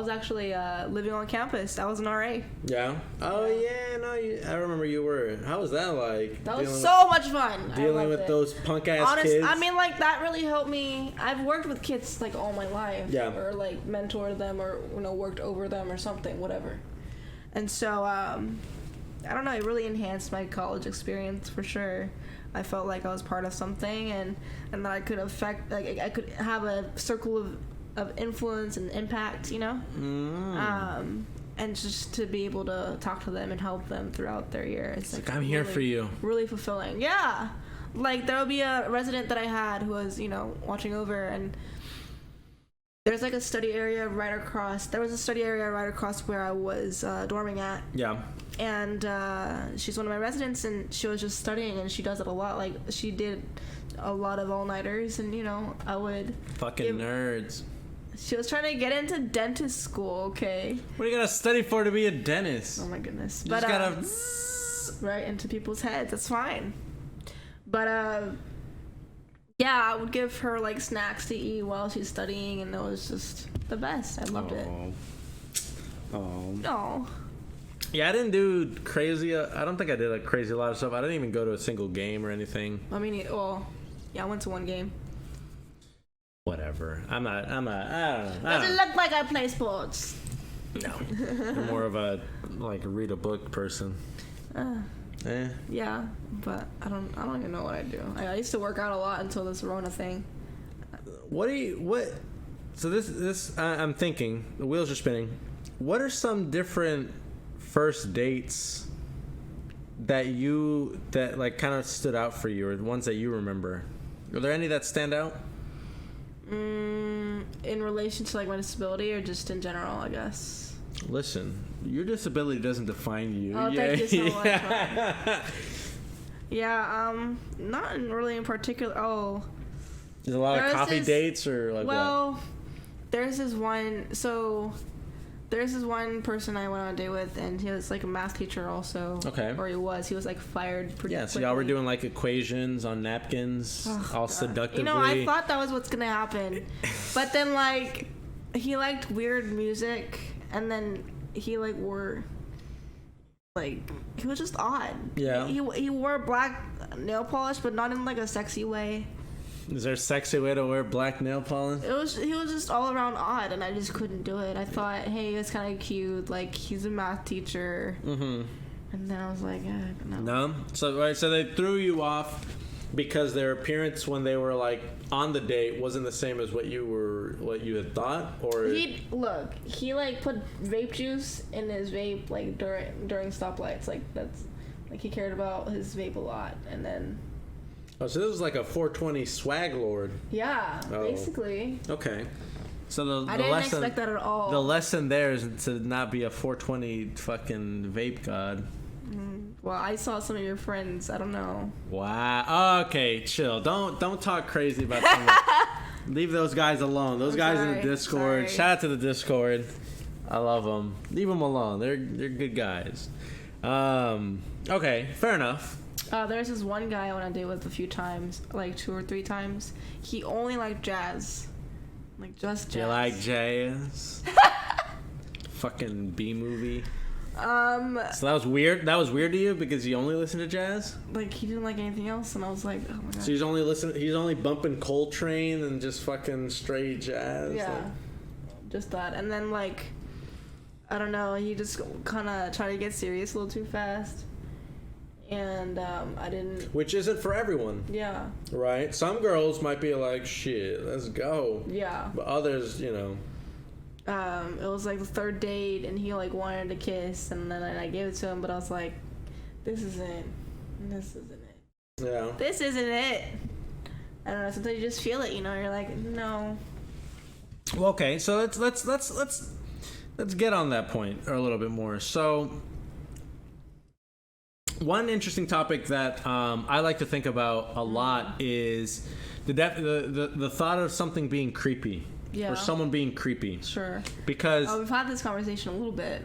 Speaker 2: actually living on campus. I was an RA.
Speaker 1: Yeah. Oh yeah, no, I remember you were. How was that like?
Speaker 2: That was so much fun.
Speaker 1: Dealing with those punk ass kids.
Speaker 2: I mean, like that really helped me. I've worked with kids like all my life.
Speaker 1: Yeah.
Speaker 2: Or like mentored them, or worked over them, or something, whatever. And so I don't know. It really enhanced my college experience for sure. I felt like I was part of something, and that I could affect. Like I could have a circle of influence and impact, you know? And just to be able to talk to them and help them throughout their year. It's like
Speaker 1: I'm here for you.
Speaker 2: Really fulfilling. Yeah. Like there would be a resident that I had who was, watching over, and there's like a study area right across. There was a study area right across where I was dorming at. Yeah. And she's one of my residents, and she was just studying, and she does it a lot. Like she did a lot of all-nighters, and I would
Speaker 1: nerds.
Speaker 2: She was trying to get into dentist school, okay?
Speaker 1: What are you gonna study for to be a dentist?
Speaker 2: Oh my goodness.
Speaker 1: You just gotta
Speaker 2: right into people's heads. That's fine. But yeah, I would give her like snacks to eat while she's studying, and it was just the best. I loved it. Oh.
Speaker 1: Yeah, I didn't do crazy. I don't think I did a lot of stuff. I didn't even go to a single game or anything.
Speaker 2: I mean, yeah, I went to one game.
Speaker 1: Whatever. I'm not. I don't know.
Speaker 2: Doesn't look like I play sports.
Speaker 1: No. I'm more of a read a book person.
Speaker 2: Yeah, but I don't even know what I do. I used to work out a lot until this Rona thing.
Speaker 1: So this I'm thinking, the wheels are spinning. What are some different first dates that kind of stood out for you, or the ones that you remember? Are there any that stand out?
Speaker 2: In relation to like my disability, or just in general, I guess.
Speaker 1: Listen, your disability doesn't define you.
Speaker 2: Oh, thank you so much. Yeah, not really in particular. Oh,
Speaker 1: there's a lot of coffee dates, or like
Speaker 2: well,
Speaker 1: what?
Speaker 2: There's this one person I went on a date with, and he was like a math teacher also. Okay. Or he was like fired pretty quickly.
Speaker 1: So y'all were doing like equations on napkins, all God. Seductively.
Speaker 2: I thought that was what's gonna happen. But then like, he liked weird music, and then he like wore, like, he was just odd. Yeah. He wore black nail polish, but not in like a sexy way.
Speaker 1: Is there a sexy way to wear black nail polish?
Speaker 2: He was just all around odd, and I just couldn't do it. I thought, hey, it's kind of cute. Like, he's a math teacher. Mm-hmm. And then I was like, no. No?
Speaker 1: So they threw you off because their appearance when they were like on the date wasn't the same as what you had thought, or
Speaker 2: he like put vape juice in his vape like during stoplights. Like that's like he cared about his vape a lot, and then.
Speaker 1: Oh, so this was like a 420 swag lord.
Speaker 2: Yeah, basically.
Speaker 1: Okay. So
Speaker 2: I didn't expect that at all.
Speaker 1: The lesson there is to not be a 420 fucking vape god.
Speaker 2: Well, I saw some of your friends. I don't know.
Speaker 1: Wow. Okay, chill. Don't talk crazy about them. Leave those guys alone. Those guys in the Discord. Sorry. Shout out to the Discord. I love them. Leave them alone. They're good guys. Okay, fair enough.
Speaker 2: There's this one guy I went on a date with a few times, like 2 or 3 times. He only liked jazz. Like, just jazz.
Speaker 1: You like jazz? Fucking B-movie. So that was weird? That was weird to you because you only listen to jazz?
Speaker 2: Like, he didn't like anything else, and I was like, oh my god.
Speaker 1: So he's only bumping Coltrane and just fucking straight jazz?
Speaker 2: Yeah. Like, just that. And then, like, I don't know, he just kind of tried to get serious a little too fast. And I didn't.
Speaker 1: Which isn't for everyone.
Speaker 2: Yeah.
Speaker 1: Right? Some girls might be like, shit, let's go.
Speaker 2: Yeah.
Speaker 1: But others, It was
Speaker 2: like the 3rd date, and he like wanted to kiss, and then I gave it to him, but I was like, this isn't it.
Speaker 1: Yeah.
Speaker 2: This isn't it. I don't know. Sometimes you just feel it. You're like, no.
Speaker 1: Well, okay. So let's get on that point a little bit more. So, one interesting topic that I like to think about a lot is the thought of something being creepy.
Speaker 2: Yeah.
Speaker 1: Or someone being creepy.
Speaker 2: Sure.
Speaker 1: Because
Speaker 2: we've had this conversation a little bit.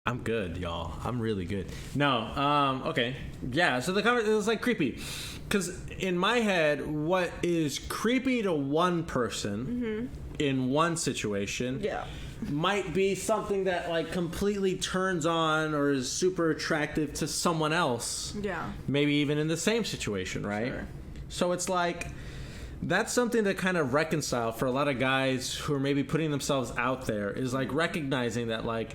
Speaker 1: I'm good, y'all. I'm really good. No. Okay. Yeah. So it was like creepy, because in my head, what is creepy to one person in one situation, might be something that like completely turns on or is super attractive to someone else.
Speaker 2: Yeah.
Speaker 1: Maybe even in the same situation, right?
Speaker 2: Sure.
Speaker 1: So it's like, that's something to kind of reconcile for a lot of guys who are maybe putting themselves out there, is like recognizing that like,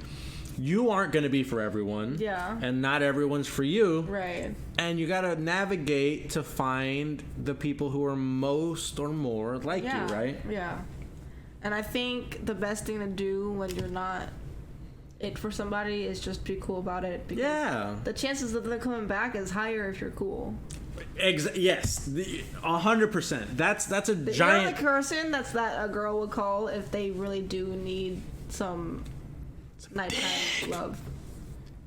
Speaker 1: you aren't going to be for everyone.
Speaker 2: Yeah.
Speaker 1: And not everyone's for you.
Speaker 2: Right.
Speaker 1: And you got to navigate to find the people who are most or more like you, right?
Speaker 2: Yeah. And I think the best thing to do when you're not it for somebody is just be cool about it. Because the chances of them coming back is higher if you're cool.
Speaker 1: Yes, 100%. That's a giant.
Speaker 2: You're the person that a girl would call if they really do need some nighttime love.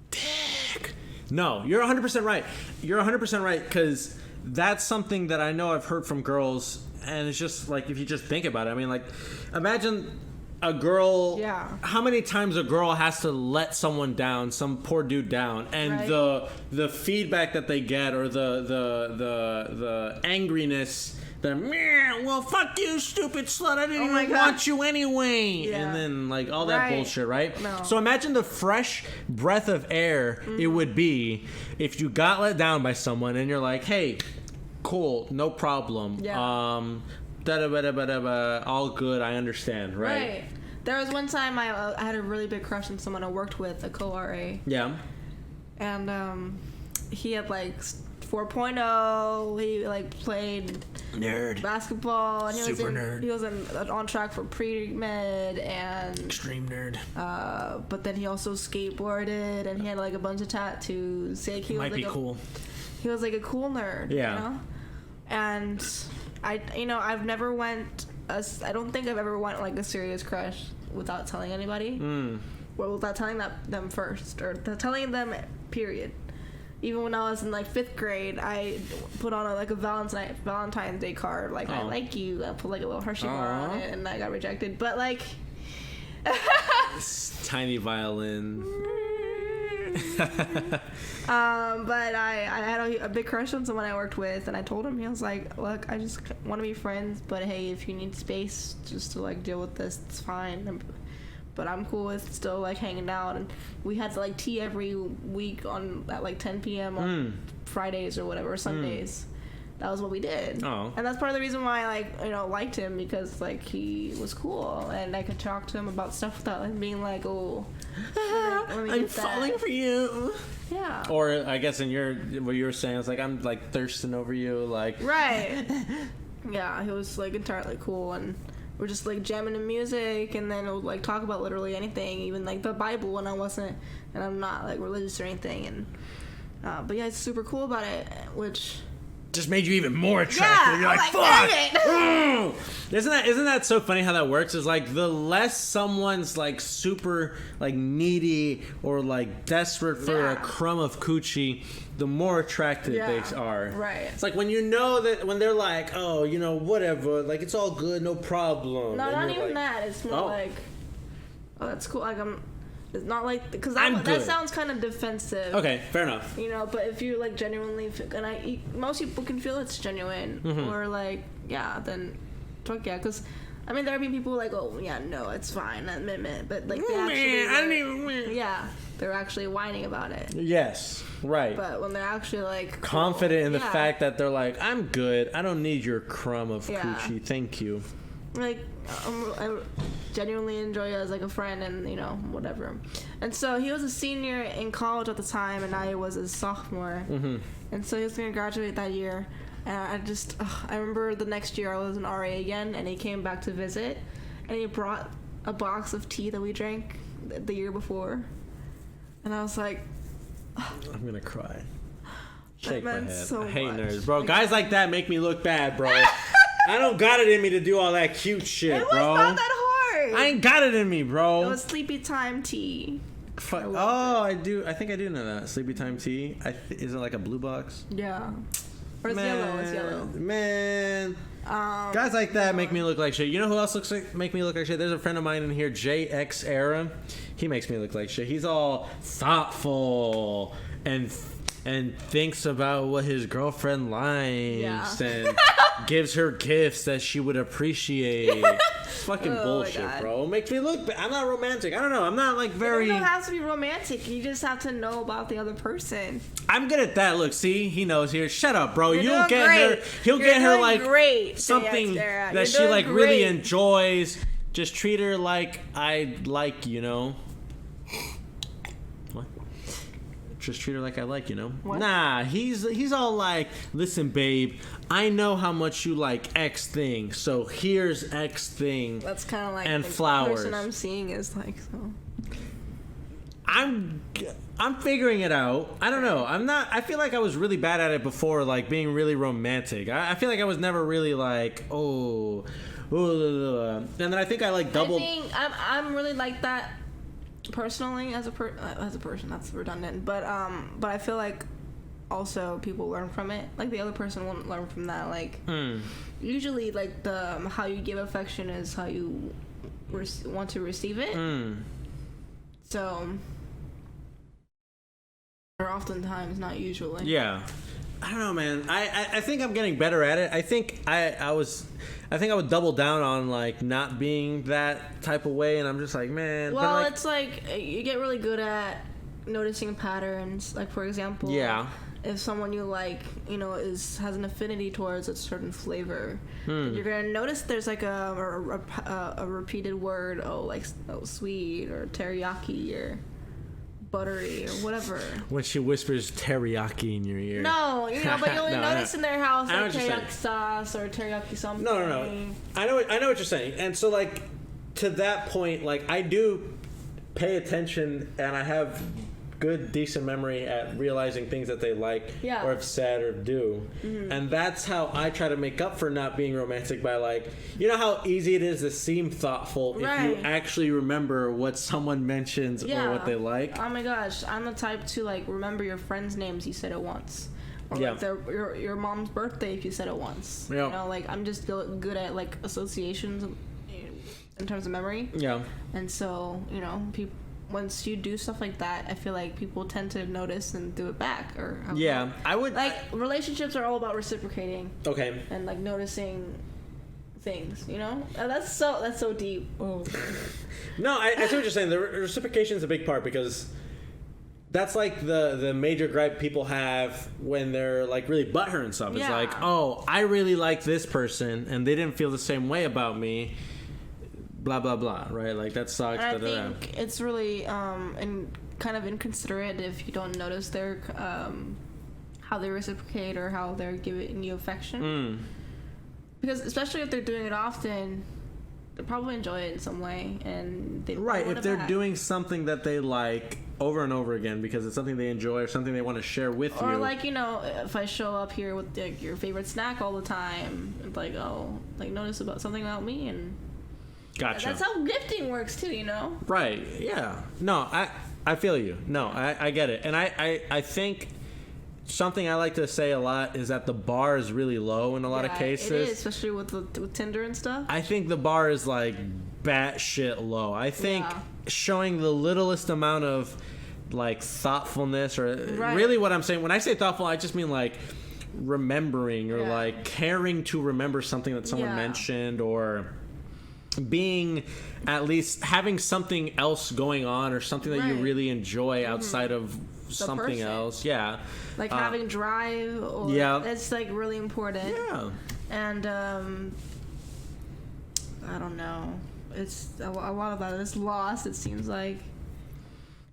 Speaker 1: Dick. No, you're 100% right. You're 100% right, because that's something that I know I've heard from girls, and it's just like, if you just think about it, I mean, like, imagine a girl.
Speaker 2: Yeah.
Speaker 1: How many times a girl has to let someone down, some poor dude down, and
Speaker 2: right.
Speaker 1: the feedback that they get, or the angriness. Well, fuck you, stupid slut. I didn't even want you anyway.
Speaker 2: Yeah.
Speaker 1: And then, like, all that bullshit, right?
Speaker 2: No.
Speaker 1: So imagine the fresh breath of air it would be if you got let down by someone and you're like, hey, cool, no problem.
Speaker 2: Yeah.
Speaker 1: All good, I understand, right?
Speaker 2: There was one time I had a really big crush on someone I worked with, a co-RA.
Speaker 1: Yeah.
Speaker 2: And he had, like, 4.0. He, like, played
Speaker 1: nerd
Speaker 2: basketball, and
Speaker 1: nerd.
Speaker 2: He was on track for pre-med and
Speaker 1: extreme nerd.
Speaker 2: But then he also skateboarded, and he had like a bunch of tattoos. Like, he
Speaker 1: might
Speaker 2: was, like,
Speaker 1: be cool.
Speaker 2: He was like a cool nerd.
Speaker 1: Yeah.
Speaker 2: You know? And I've never went. I don't think I've ever went like a serious crush without telling anybody. Or without telling them first, or telling them. Period. Even when I was in like 5th grade, I put on a Valentine's Day card, like, I like you. I put like a little Hershey bar on it, and I got rejected. But like,
Speaker 1: tiny violin.
Speaker 2: But I had a big crush on someone I worked with, and I told him, he was like, look, I just want to be friends, but hey, if you need space just to like deal with this, it's fine. But I'm cool with still like hanging out, and we had like tea every week at like 10 p.m. on Fridays or whatever, Sundays. That was what we did. And that's part of the reason why I liked him, because like he was cool, and I could talk to him about stuff without him being like, oh, let me
Speaker 1: I'm falling for you.
Speaker 2: Yeah.
Speaker 1: Or I guess what you were saying is like, I'm like thirsting over you, like.
Speaker 2: Right. Yeah, he was like entirely cool, and we're just like jamming to music, and then it would like talk about literally anything, even like the Bible when I wasn't, and I'm not like religious or anything, and but yeah, it's super cool about it, which
Speaker 1: just made you even more attractive. You're like, fuck. Isn't that so funny how that works? Is like, the less someone's like super like needy or like desperate for a crumb of coochie, the more attractive they are.
Speaker 2: Right.
Speaker 1: It's like when when they're like, oh, whatever, like it's all good, no problem.
Speaker 2: No, not even that. It's more like, oh, that's cool. Like it's not like, because that sounds kind of defensive.
Speaker 1: Okay, fair enough.
Speaker 2: But if you like genuinely, most people can feel it's genuine, or like, then fuck yeah, because I mean, there have been people like, oh yeah, no, it's fine, but like they actually,
Speaker 1: I didn't even
Speaker 2: they're actually whining about it.
Speaker 1: Yes, right.
Speaker 2: But when they're actually like
Speaker 1: confident in the fact that they're like, I'm good, I don't need your crumb of coochie, thank you.
Speaker 2: Like, I genuinely enjoy you as like a friend, and whatever. And so he was a senior in college at the time, and I was a sophomore. And so he was gonna graduate that year. And I remember the next year I was an RA again, and he came back to visit, and he brought a box of tea that we drank the year before, and I was like,
Speaker 1: I'm gonna cry. Shake my head.
Speaker 2: So
Speaker 1: I hate
Speaker 2: much.
Speaker 1: nerds, bro. Guys like that make me look bad, bro. I don't got it in me to do all that cute shit,
Speaker 2: It was
Speaker 1: bro.
Speaker 2: not that hard.
Speaker 1: I ain't got it in me, bro.
Speaker 2: It was sleepy time tea.
Speaker 1: I do. I think I do know that. Sleepy time tea. Is it like a blue box?
Speaker 2: Yeah. Or it's yellow. It's yellow.
Speaker 1: Man. Guys like that make me look like shit. You know who else make me look like shit? There's a friend of mine in here, JX Era. He makes me look like shit. He's all thoughtful and thinks about what his girlfriend likes and gives her gifts that she would appreciate. Fucking bullshit, bro. Makes me look bad. I'm not romantic. I don't know. I'm not like very...
Speaker 2: You don't have to be romantic. You just have to know about the other person.
Speaker 1: I'm good at that. Look, see? He knows here. Shut up, bro.
Speaker 2: You'll
Speaker 1: get
Speaker 2: great.
Speaker 1: her... He'll get her like
Speaker 2: great.
Speaker 1: something that she like really enjoys. Just treat her like I like, you know? What? Just treat her like I like, you know?
Speaker 2: What?
Speaker 1: Nah, he's all like, listen, babe, I know how much you like X thing, so here's X thing.
Speaker 2: That's kind of like
Speaker 1: and
Speaker 2: the
Speaker 1: flowers.
Speaker 2: person I'm seeing is like so.
Speaker 1: I'm figuring it out. I don't know. I feel like I was really bad at it before, like being really romantic. I feel like I was never really like, and then I think I like doubled.
Speaker 2: I think I'm really like that personally as a person. That's redundant, but I feel like also people learn from it. Like the other person won't learn from that. Like usually, like the how you give affection is how you want to receive it. So, or oftentimes, not usually.
Speaker 1: Yeah. I don't know, man. I think I'm getting better at it. I think I would double down on like not being that type of way, and I'm just like, man.
Speaker 2: Well,
Speaker 1: but, like,
Speaker 2: it's like you get really good at noticing patterns. Like for example, if someone you like, you know, has an affinity towards a certain flavor, you're gonna notice there's like a repeated word. Sweet or teriyaki or buttery or whatever.
Speaker 1: When she whispers teriyaki in your ear.
Speaker 2: No, you know, but you'll notice in their house
Speaker 1: I know
Speaker 2: like
Speaker 1: what you're
Speaker 2: teriyaki sauce or teriyaki something.
Speaker 1: No. I know what you're saying. And so like to that point, like I do pay attention and I have good decent memory at realizing things that they like or have said or do. And that's how I try to make up for not being romantic by like, you know how easy it is to seem thoughtful if you actually remember what someone mentions or what they like.
Speaker 2: Oh my gosh, I'm the type to like remember your friends' names you said it once. Or like your mom's birthday if you said it once. You know, like I'm just good at like associations in terms of memory. And so, you know, people, once you do stuff like that, I feel like people tend to notice and do it back. I would like relationships are all about reciprocating. Okay. And like noticing things, you know. That's so deep. Oh.
Speaker 1: No, I see what you're saying. The reciprocation is a big part because that's like the major gripe people have when they're like really butthurt and stuff. It's like, oh, I really like this person and they didn't feel the same way about me. Blah blah blah, right? Like that sucks.
Speaker 2: And I think it's really and kind of inconsiderate if you don't notice their how they reciprocate or how they're giving you affection. Because especially if they're doing it often, they probably enjoy it in some way, and they
Speaker 1: if they're doing something that they like over and over again because it's something they enjoy or something they want to share with you.
Speaker 2: Or like, you know, if I show up here with like your favorite snack all the time, it's like, oh, like notice about something about me and.
Speaker 1: Gotcha.
Speaker 2: That's how gifting works too, you know?
Speaker 1: Right, yeah. No, I feel you. No, I get it. And I think something I like to say a lot is that the bar is really low in a lot of cases.
Speaker 2: It is, especially with Tinder and stuff.
Speaker 1: I think the bar is like batshit low. I think showing the littlest amount of like thoughtfulness or really what I'm saying, when I say thoughtful, I just mean like remembering or like caring to remember something that someone mentioned or being at least having something else going on or something that you really enjoy outside of something else. Like having drive or it's like really important. And I don't know, it's a lot of that is lost, it seems like.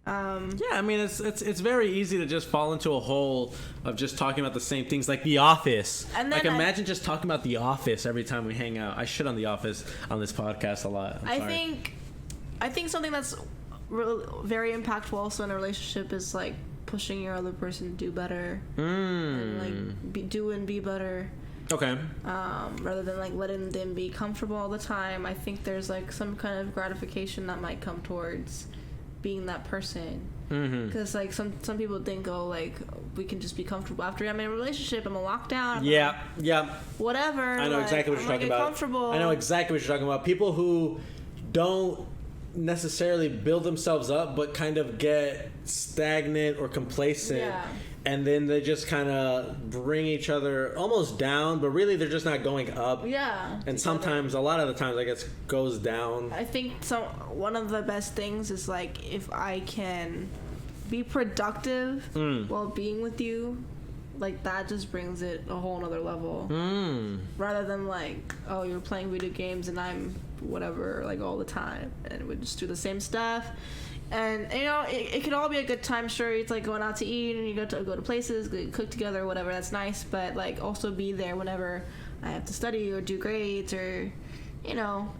Speaker 1: I mean, it's very easy to just fall into a hole of just talking about the same things, like The Office. And then imagine just talking about The Office every time we hang out. I shit on The Office on this podcast a lot. I
Speaker 2: think something that's really very impactful also in a relationship is like pushing your other person to do better and like be better.
Speaker 1: Okay.
Speaker 2: Rather than like letting them be comfortable all the time. I think there's like some kind of gratification that might come towards being that person. Because like some people think, oh, like we can just be comfortable after I'm in a relationship. I'm a lockdown. Whatever.
Speaker 1: I know exactly what you're talking about.
Speaker 2: Comfortable.
Speaker 1: I know exactly what you're talking about. People who don't necessarily build themselves up, but kind of get stagnant or complacent, and then they just kind of bring each other almost down, but really they're just not going up. And sometimes, a lot of the times, I guess, goes down.
Speaker 2: I think one of the best things is like if I can be productive while being with you, like that just brings it a whole nother level. Rather than like, oh, you're playing video games and I'm whatever, like all the time, and we just do the same stuff. And you know, it could all be a good time. Sure, it's like going out to eat and you go to places, cook together, whatever. That's nice, but like also be there whenever I have to study or do grades or, you know.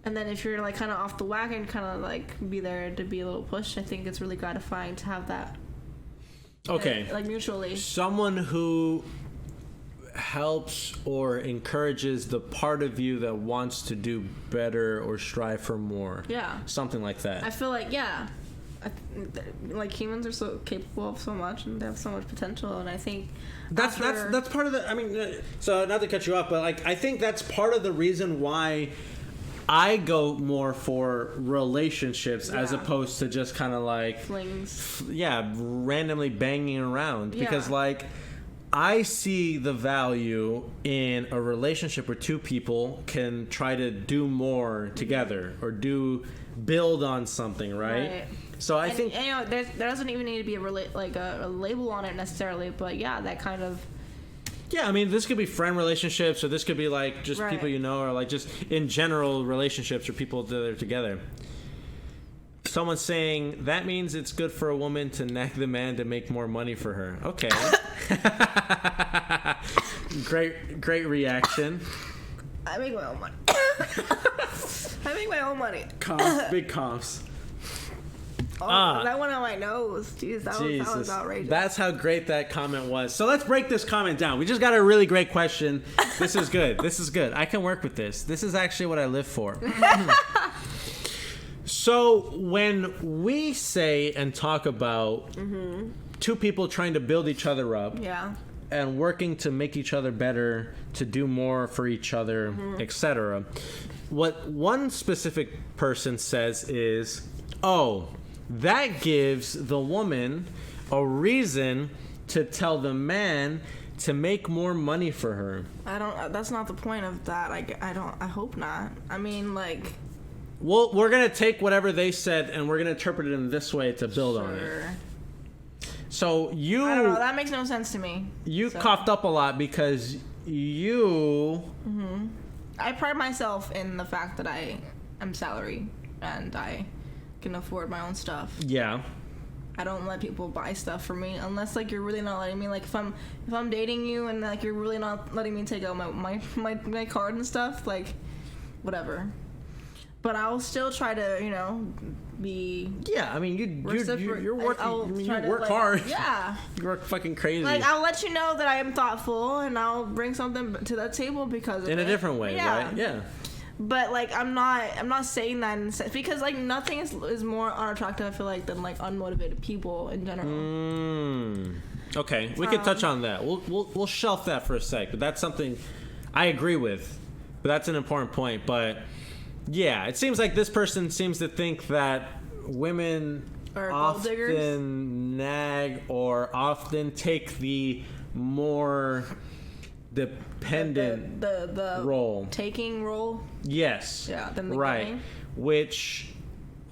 Speaker 2: And then if you're like kind of off the wagon, kind of like be there to be a little push. I think it's really gratifying to have that.
Speaker 1: Okay.
Speaker 2: Like mutually.
Speaker 1: Someone who helps or encourages the part of you that wants to do better or strive for more. Something like that.
Speaker 2: I feel like, like humans are so capable of so much and they have so much potential, and I think
Speaker 1: that's part of the, I mean, so not to cut you off, but like I think that's part of the reason why I go more for relationships as opposed to just kind of like
Speaker 2: flings.
Speaker 1: Randomly banging around, because like I see the value in a relationship where two people can try to do more together or build on something, right? So I think,
Speaker 2: you know, there doesn't even need to be a label on it necessarily, but that kind of.
Speaker 1: Yeah, I mean, this could be friend relationships, or this could be like just people you know, or like just in general relationships or people that are together. Someone's saying that means it's good for a woman to nag the man to make more money for her. Okay. Great reaction.
Speaker 2: I make my own money. I make my own money.
Speaker 1: Big coughs.
Speaker 2: That went on my nose. Jeez, that was outrageous.
Speaker 1: That's how great that comment was. So let's break this comment down. We just got a really great question. This is good. I can work with this. This is actually what I live for. So when we say and talk about two people trying to build each other up and working to make each other better, to do more for each other, etc., what one specific person says is, that gives the woman a reason to tell the man to make more money for her.
Speaker 2: That's not the point of that. I hope not. I mean, like.
Speaker 1: Well, we're going to take whatever they said and we're going to interpret it in this way to build on it. So
Speaker 2: I don't know. That makes no sense to me.
Speaker 1: You coughed up a lot because you.
Speaker 2: I pride myself in the fact that I am salary and I can afford my own stuff.
Speaker 1: Yeah.
Speaker 2: I don't let people buy stuff for me unless like you're really not letting me, like if I'm dating you and like you're really not letting me take out my card and stuff, like whatever. But I'll still try to, you know, be.
Speaker 1: Yeah, I mean you're working. You work hard.
Speaker 2: Yeah.
Speaker 1: You work fucking crazy.
Speaker 2: Like I'll let you know that I am thoughtful and I'll bring something to that table because of
Speaker 1: in a different way, right? Yeah.
Speaker 2: But like I'm not saying that because like nothing is more unattractive, I feel like, than like unmotivated people in general.
Speaker 1: Okay, we could touch on that. We'll shelf that for a sec, but that's something I agree with. But that's an important point. But yeah, it seems like this person seems to think that women often nag or often take the more dependent
Speaker 2: the
Speaker 1: role,
Speaker 2: taking role.
Speaker 1: Yes.
Speaker 2: Yeah. Then the
Speaker 1: right.
Speaker 2: Giving.
Speaker 1: Which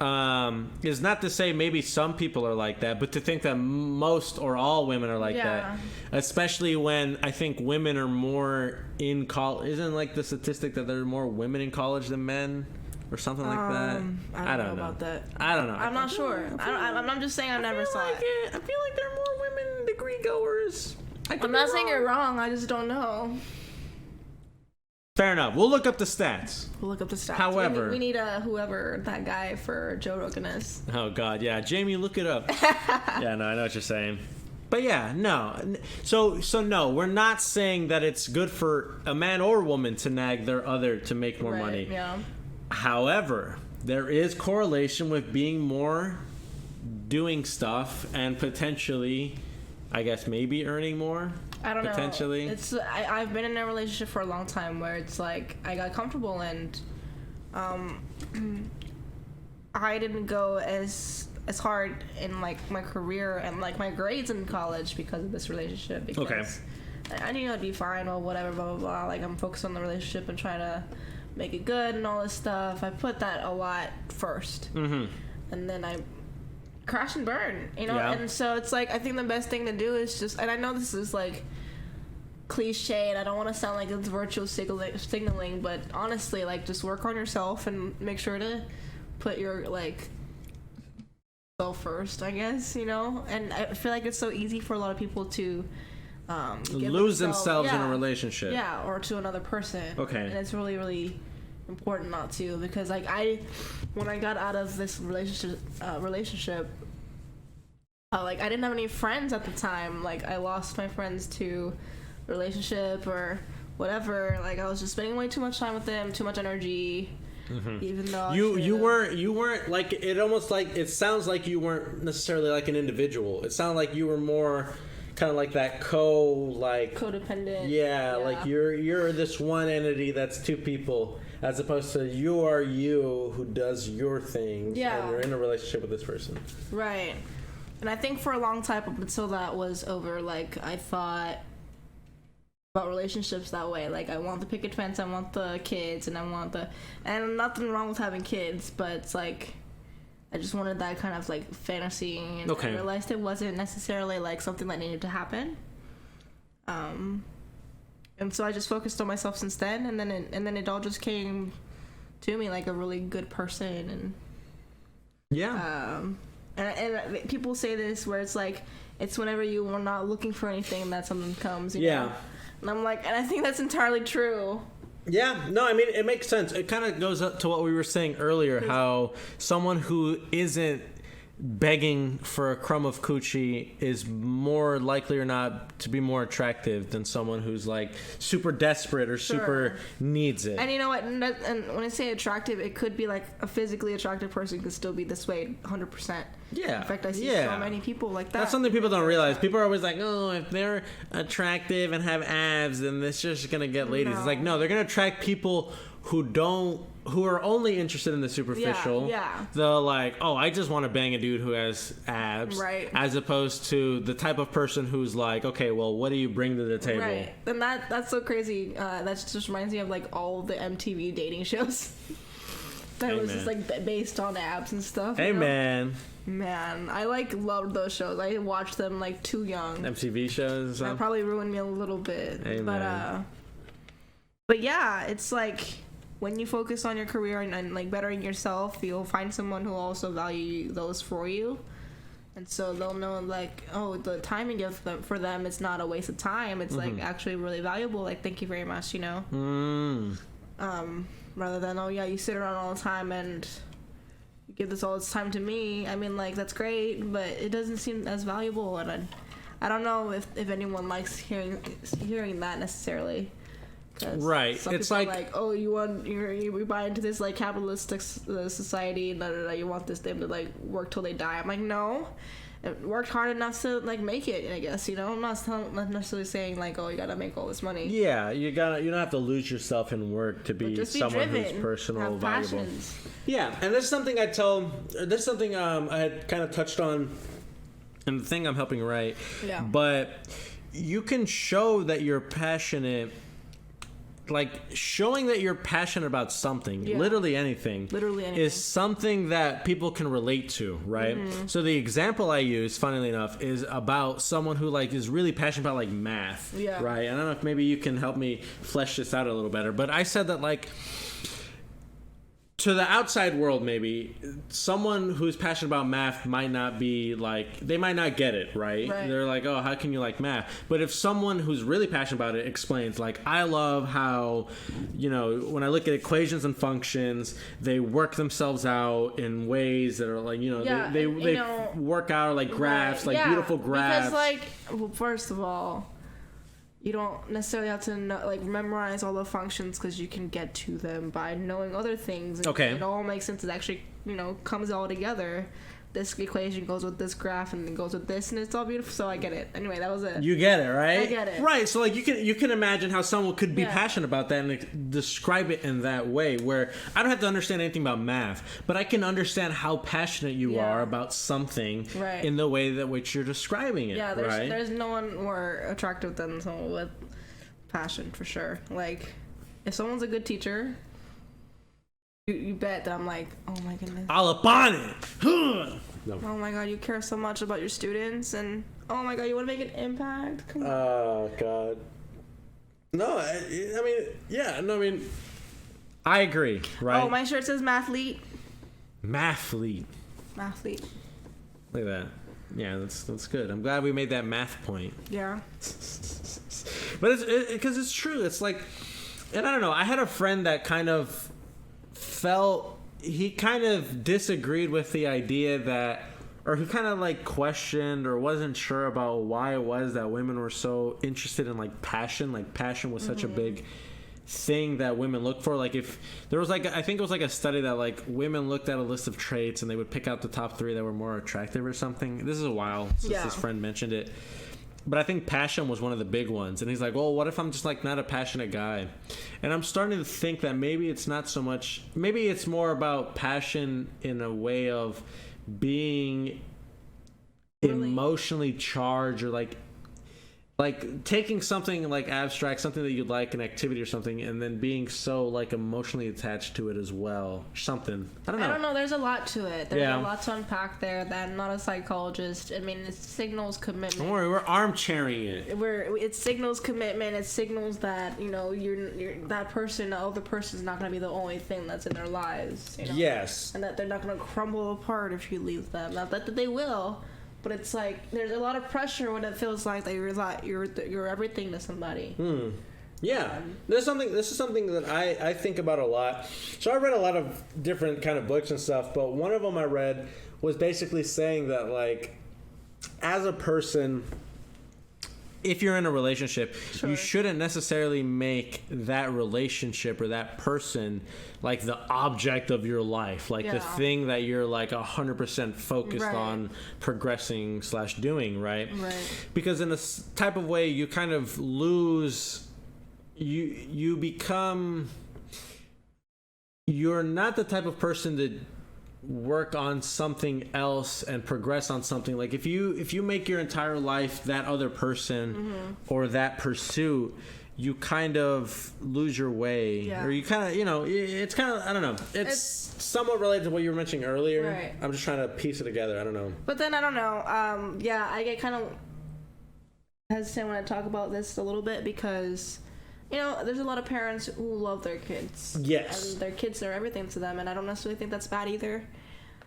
Speaker 1: is not to say maybe some people are like that, but to think that most or all women are like that, especially when I think women are more in college. Isn't like the statistic that there are more women in college than men? Or something like that.
Speaker 2: I don't know about that.
Speaker 1: I don't know.
Speaker 2: I'm not sure. I'm just saying I never saw it.
Speaker 1: I feel like there are more women degree goers.
Speaker 2: I'm not saying you're wrong. I just don't know.
Speaker 1: Fair enough. We'll look up the stats.
Speaker 2: We'll look up the stats.
Speaker 1: However,
Speaker 2: we need whoever that guy for Joe Rogan is.
Speaker 1: Oh God, yeah, Jamie, look it up. Yeah, no, I know what you're saying. But yeah, no. So no, we're not saying that it's good for a man or woman to nag their other to make more money.
Speaker 2: Yeah.
Speaker 1: However, there is correlation with being more doing stuff and potentially, I guess, maybe earning more.
Speaker 2: I don't
Speaker 1: potentially.
Speaker 2: know. I've been in a relationship for a long time where it's like I got comfortable and I didn't go as hard in like my career and like my grades in college because of this relationship. Because I knew I'd be fine or whatever, blah blah blah. Like I'm focused on the relationship and trying to make it good and all this stuff. I put that a lot first, and then I crash and burn, you know. And so it's like I think the best thing to do is just, and I know this is like cliche and I don't want to sound like it's virtual signaling, but honestly, like just work on yourself and make sure to put your like self first, I guess, you know. And I feel like it's so easy for a lot of people to
Speaker 1: lose themselves in a relationship,
Speaker 2: or to another person. And it's really, really important not to, because like when I got out of this relationship, like I didn't have any friends at the time. Like I lost my friends to relationship or whatever. Like I was just spending way too much time with them, too much energy. Even though you weren't like, it almost like it sounds like you weren't necessarily like an individual. It sounded like you were more kind of like that codependent. Yeah, like you're this one entity that's two people, as opposed to you are you who does your things. And you're in a relationship with this person. Right. And I think for a long time up until that was over, like I thought about relationships that way. Like I want the picket fence, I want the kids, and and nothing wrong with having kids, but it's like I just wanted that kind of like fantasy, and I realized it wasn't necessarily like something that needed to happen. And so I just focused on myself since then, and then it all just came to me like a really good person, and and people say this where it's like it's whenever you are not looking for anything that something comes, you know? And I'm like, and I think that's entirely true.
Speaker 1: Yeah, no, I mean, it makes sense. It kind of goes up to what we were saying earlier, how someone who isn't begging for a crumb of coochie is more likely or not to be more attractive than someone who's like super desperate or super needs it.
Speaker 2: And you know what? And when I say attractive, it could be like a physically attractive person could still be this way 100%. Yeah. In fact, I see so many people like that.
Speaker 1: That's something people don't realize. People are always like, oh, if they're attractive and have abs, then it's just going to get ladies. No. It's like, no, they're going to attract people who are only interested in the superficial. Yeah. The like, oh, I just want to bang a dude who has abs. Right. As opposed to the type of person who's like, okay, well, what do you bring to the table? Right.
Speaker 2: And that's so crazy. That just reminds me of like all the MTV dating shows. That was just like based on abs and stuff.
Speaker 1: Hey, man.
Speaker 2: Man, I like loved those shows. I watched them like too young.
Speaker 1: MTV shows and stuff?
Speaker 2: That probably ruined me a little bit.
Speaker 1: Hey, man.
Speaker 2: But yeah, it's like when you focus on your career and like bettering yourself, you'll find someone who also value those for you. And so they'll know like, oh, the time you give for them, it's not a waste of time. It's like actually really valuable. Like, thank you very much, you know? Rather than, oh yeah, you sit around all the time and you give this all this time to me. I mean, like, that's great, but it doesn't seem as valuable. And I don't know if anyone likes hearing that necessarily.
Speaker 1: Right.
Speaker 2: Some
Speaker 1: it's
Speaker 2: people like, oh, you buy into this like capitalistic society, and you want them to like work till they die. I'm like, no, worked hard enough to like make it, I guess, you know. I'm not necessarily saying like, oh, you gotta make all this money.
Speaker 1: Yeah, you don't have to lose yourself in work to be someone who's personal, valuable. Passions. Yeah, and there's something I had kind of touched on in the thing I'm helping write. Yeah. But you can show that you're passionate. Like, showing that you're passionate about something, literally anything, is something that people can relate to, right? So the example I use, funnily enough, is about someone who, like, is really passionate about, like, math, right? I don't know if maybe you can help me flesh this out a little better, but I said that, like, to the outside world, maybe someone who's passionate about math might not be like, they might not get it, right? They're like, oh, how can you like math? But if someone who's really passionate about it explains, like, I love how, you know, when I look at equations and functions, they work themselves out in ways that are like, you know, they work out like graphs, like beautiful graphs.
Speaker 2: Because, like, well, first of all, you don't necessarily have to know, like, memorize all the functions, because you can get to them by knowing other things. And it all makes sense. It actually, you know, comes all together. This equation goes with this graph, and then goes with this, and it's all beautiful. So I get it. Anyway, that was it.
Speaker 1: You get it, right?
Speaker 2: I get it.
Speaker 1: Right. So like you can imagine how someone could be passionate about that and like, describe it in that way. Where I don't have to understand anything about math, but I can understand how passionate you are about something in the way that which you're describing it.
Speaker 2: Yeah. There's no one more attractive than someone with passion, for sure. Like, if someone's a good teacher, you bet that I'm like, oh my goodness,
Speaker 1: all up on it.
Speaker 2: No. Oh my god, you care so much about your students, and oh my god, you want to make an impact. Come on.
Speaker 1: Oh god. No, I mean, yeah, no, I mean, I agree, right?
Speaker 2: Oh, my shirt says mathlete.
Speaker 1: Mathlete.
Speaker 2: Mathlete.
Speaker 1: Look at that. Yeah, that's good. I'm glad we made that math point.
Speaker 2: Yeah.
Speaker 1: But it's because it's true. It's like, and I don't know. I had a friend that kind of he kind of disagreed with the idea that, or he kind of like questioned or wasn't sure about why it was that women were so interested in like passion. Like passion was such a big thing that women look for. Like if there was like, I think it was like a study that like women looked at a list of traits and they would pick out the top 3 that were more attractive or something. This is a while since this friend mentioned it. But I think passion was one of the big ones. And he's like, well, what if I'm just like not a passionate guy? And I'm starting to think that maybe it's not so much, maybe it's more about passion in a way of being emotionally charged, or like taking something like abstract, something that you'd like, an activity or something, and then being so like emotionally attached to it as well. Something. I don't know.
Speaker 2: There's a lot to it. There's a lot to unpack there that I'm not a psychologist. I mean, it signals commitment.
Speaker 1: Don't worry, we're armchairing it.
Speaker 2: It signals commitment. It signals that, you know, you're that person, the other person's not going to be the only thing that's in their lives. You know?
Speaker 1: Yes.
Speaker 2: And that they're not going to crumble apart if you leave them. Not that they will. But it's like there's a lot of pressure when it feels like that you're everything to somebody.
Speaker 1: Yeah, this is something that I think about a lot. So I read a lot of different kind of books and stuff, but one of them I read was basically saying that like, as a person, if you're in a relationship, you shouldn't necessarily make that relationship or that person like the object of your life, like the thing that you're like 100% focused on progressing / doing, right? Because in a type of way, you kind of lose, you become, you're not the type of person that work on something else and progress on something. Like if you make your entire life that other person or that pursuit, you kind of lose your way, or you kind of, you know, it's kind of, I don't know, it's somewhat related to what you were mentioning earlier. I'm just trying to piece it together. I don't know.
Speaker 2: But then I don't know. I get kind of hesitant when I talk about this a little bit because, you know, there's a lot of parents who love their kids.
Speaker 1: Yes.
Speaker 2: And their kids are everything to them, and I don't necessarily think that's bad either.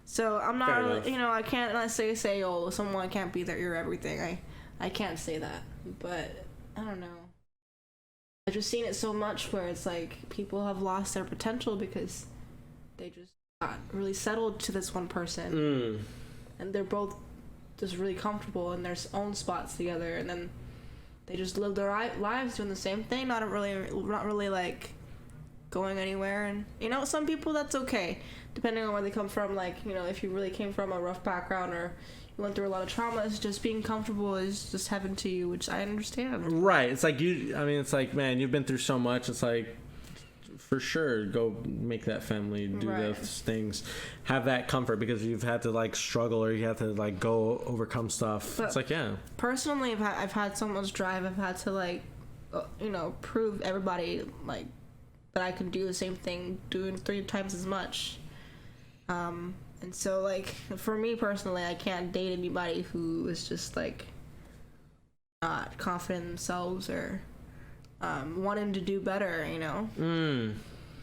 Speaker 2: So I'm not really, you know, I can't necessarily say, oh, someone can't be your everything. I can't say that. But I don't know. I've just seen it so much where it's like people have lost their potential because they just got really settled to this one person. And they're both just really comfortable in their own spots together, and then they just live their lives doing the same thing, not really like going anywhere. And you know, some people, that's okay, depending on where they come from. Like, you know, if you really came from a rough background or you went through a lot of traumas, just being comfortable is just heaven to you, which I understand. Right.
Speaker 1: It's like it's like, man, you've been through so much. It's like, for sure, go make that family, do those things, have that comfort, because you've had to like struggle or you have to like go overcome stuff. But it's like,
Speaker 2: personally, I've had so much drive. I've had to like, you know, prove everybody like that I can do the same thing, doing 3 times as much. And so like for me personally, I can't date anybody who is just like not confident in themselves or wanting to do better, you know.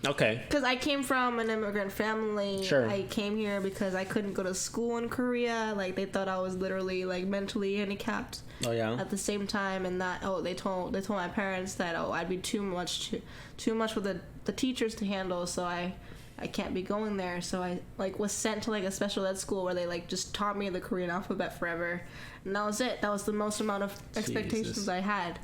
Speaker 1: Okay.
Speaker 2: Because I came from an immigrant family.
Speaker 1: Sure.
Speaker 2: I came here because I couldn't go to school in Korea. Like, they thought I was literally, like, mentally handicapped.
Speaker 1: Oh, yeah?
Speaker 2: At the same time, and that, they told my parents that, I'd be too much for the teachers to handle, so I can't be going there. So I, like, was sent to, like, a special ed school where they, like, just taught me the Korean alphabet forever. And that was it. That was the most amount of expectations
Speaker 1: Jesus.
Speaker 2: I had.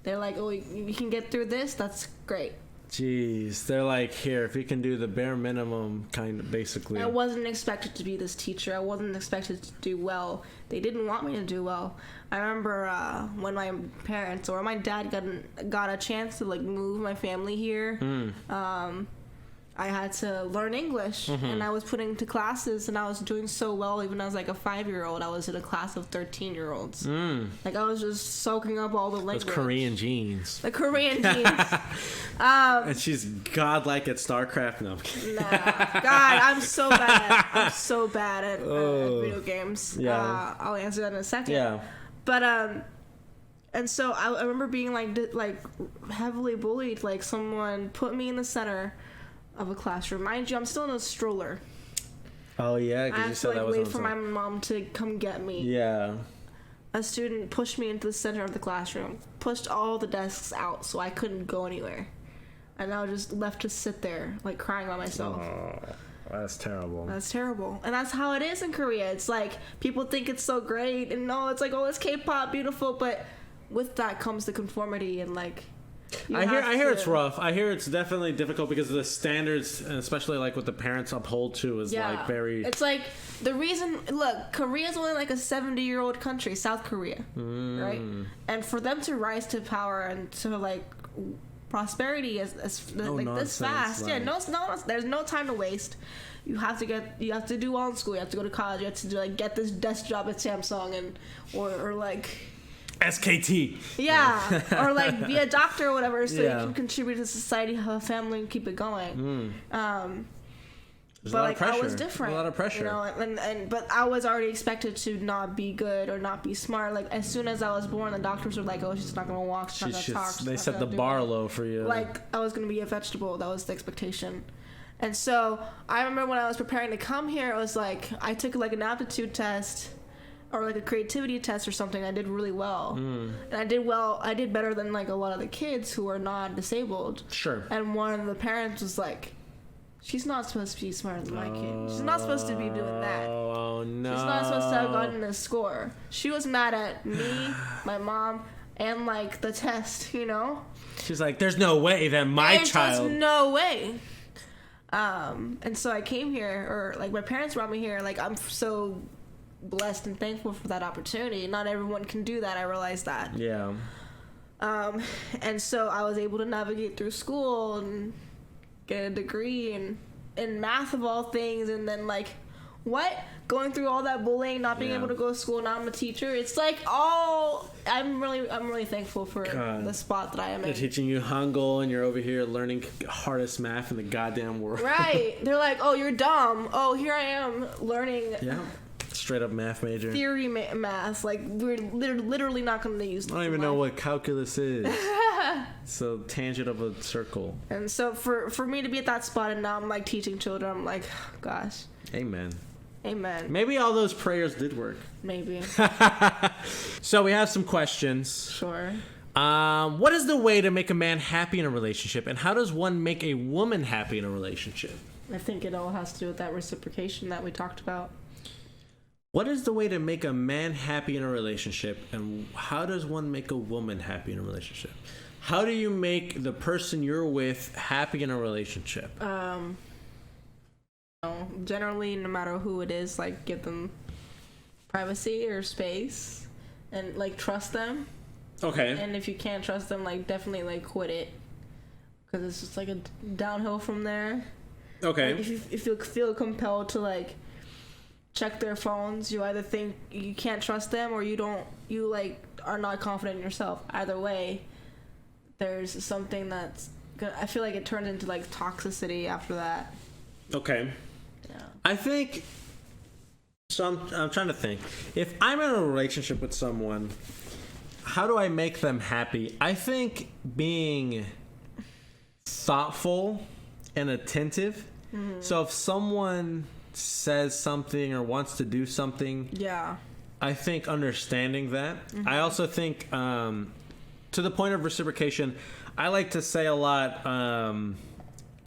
Speaker 2: They're like, oh, you can get through this? That's great.
Speaker 1: Jeez. They're like, here, if you can do the bare minimum, kind of, basically.
Speaker 2: I wasn't expected to be this teacher. I wasn't expected to do well. They didn't want me to do well. I remember when my parents or my dad got a chance to, like, move my family here. I had to learn English, and I was put into classes, and I was doing so well. Even as, like, a 5-year-old, I was in a class of 13-year-olds. Like, I was just soaking up all the language.
Speaker 1: Those Korean genes.
Speaker 2: The Korean genes.
Speaker 1: And she's godlike at StarCraft. No, I'm kidding.
Speaker 2: Nah. God, I'm so bad. I'm so bad at video games.
Speaker 1: Yeah.
Speaker 2: I'll answer that in a second.
Speaker 1: Yeah.
Speaker 2: But, and so I remember being, like, heavily bullied. Like, someone put me in the center of a classroom. Mind you, I'm still in a stroller.
Speaker 1: Oh, yeah,
Speaker 2: I
Speaker 1: because you
Speaker 2: have
Speaker 1: said
Speaker 2: to,
Speaker 1: that
Speaker 2: like,
Speaker 1: was
Speaker 2: wait for my mom to come get me.
Speaker 1: Yeah.
Speaker 2: A student pushed me into the center of the classroom, pushed all the desks out so I couldn't go anywhere. And I was just left to sit there, like, crying by myself.
Speaker 1: Oh, that's terrible.
Speaker 2: That's terrible. And that's how it is in Korea. It's like, people think it's so great, and no, it's like, oh, it's K-pop, beautiful, but with that comes the conformity, and, like,
Speaker 1: I hear it's rough. I hear it's definitely difficult because of the standards, and especially, like, what the parents uphold to is, like, very...
Speaker 2: It's like, the reason... Look, Korea's only, like, a 70-year-old country, South Korea, right? And for them to rise to power and to, like, prosperity as like, this fast...
Speaker 1: Like...
Speaker 2: Yeah, there's no time to waste. You have to do well in school. You have to go to college. You have to, like, get this desk job at Samsung and... Or like...
Speaker 1: SKT.
Speaker 2: Yeah, or, like, be a doctor or whatever, so you can contribute to society, have a family, and keep it going.
Speaker 1: There's
Speaker 2: but,
Speaker 1: a lot
Speaker 2: like,
Speaker 1: of pressure.
Speaker 2: I was different.
Speaker 1: A lot of pressure.
Speaker 2: You know, but I was already expected to not be good or not be smart. Like, as soon as I was born, the doctors were like, "Oh, she's not gonna walk. She's not gonna talk."
Speaker 1: They set the bar low for you.
Speaker 2: Like, I was gonna be a vegetable. That was the expectation. And so I remember when I was preparing to come here, it was like I took, like, an aptitude test. Or, like, a creativity test or something. I did really well. And I did better than, like, a lot of the kids who are not disabled.
Speaker 1: Sure.
Speaker 2: And one of the parents was like, she's not supposed to be smarter than my kid. She's not supposed to be doing that.
Speaker 1: Oh, no.
Speaker 2: She's not supposed to have gotten a score. She was mad at me, my mom, and, like, the test, you know?
Speaker 1: She's like, there's no way that my child...
Speaker 2: There's no way. And so I came here, or, like, my parents brought me here. Like, I'm so... blessed and thankful for that opportunity. Not everyone can do that. I realized that.
Speaker 1: Yeah.
Speaker 2: And so I was able to navigate through school and get a degree in math of all things, and then, like, going through all that bullying, not being able to go to school. Now I'm a teacher. It's like I'm really thankful for the spot that I am in.
Speaker 1: They're teaching you Hangul, and you're over here learning hardest math in the goddamn world.
Speaker 2: Right. They're like, oh, you're dumb. Oh, here I am learning.
Speaker 1: Yeah. Straight up math major.
Speaker 2: Theory math. Like, we're literally not going to use.
Speaker 1: I don't even know what calculus is. So tangent of a circle.
Speaker 2: And so for me to be at that spot, and now I'm, like, teaching children, I'm like, gosh.
Speaker 1: Amen.
Speaker 2: Maybe
Speaker 1: all those prayers did work.
Speaker 2: Maybe.
Speaker 1: So we have some questions.
Speaker 2: Sure.
Speaker 1: What is the way to make a man happy in a relationship, and how does one make a woman happy in a relationship?
Speaker 2: I think it all has to do with that reciprocation that we talked about.
Speaker 1: What is the way to make a man happy in a relationship, and how does one make a woman happy in a relationship? How do you make the person you're with happy in a relationship?
Speaker 2: Generally, no matter who it is, like, give them privacy or space, and, like, trust them.
Speaker 1: Okay.
Speaker 2: And if you can't trust them, like, definitely, like, quit it, because it's just, like, a downhill from there.
Speaker 1: Okay.
Speaker 2: Like, if you feel compelled to, like, check their phones, you either think you can't trust them, or you like are not confident in yourself. Either way, there's something that's I feel like it turns into, like, toxicity after that.
Speaker 1: Okay.
Speaker 2: Yeah.
Speaker 1: I think so. I'm trying to think. If I'm in a relationship with someone, how do I make them happy? I think being thoughtful and attentive. So if someone says something or wants to do something, I think understanding that. I also think to the point of reciprocation, I like to say a lot,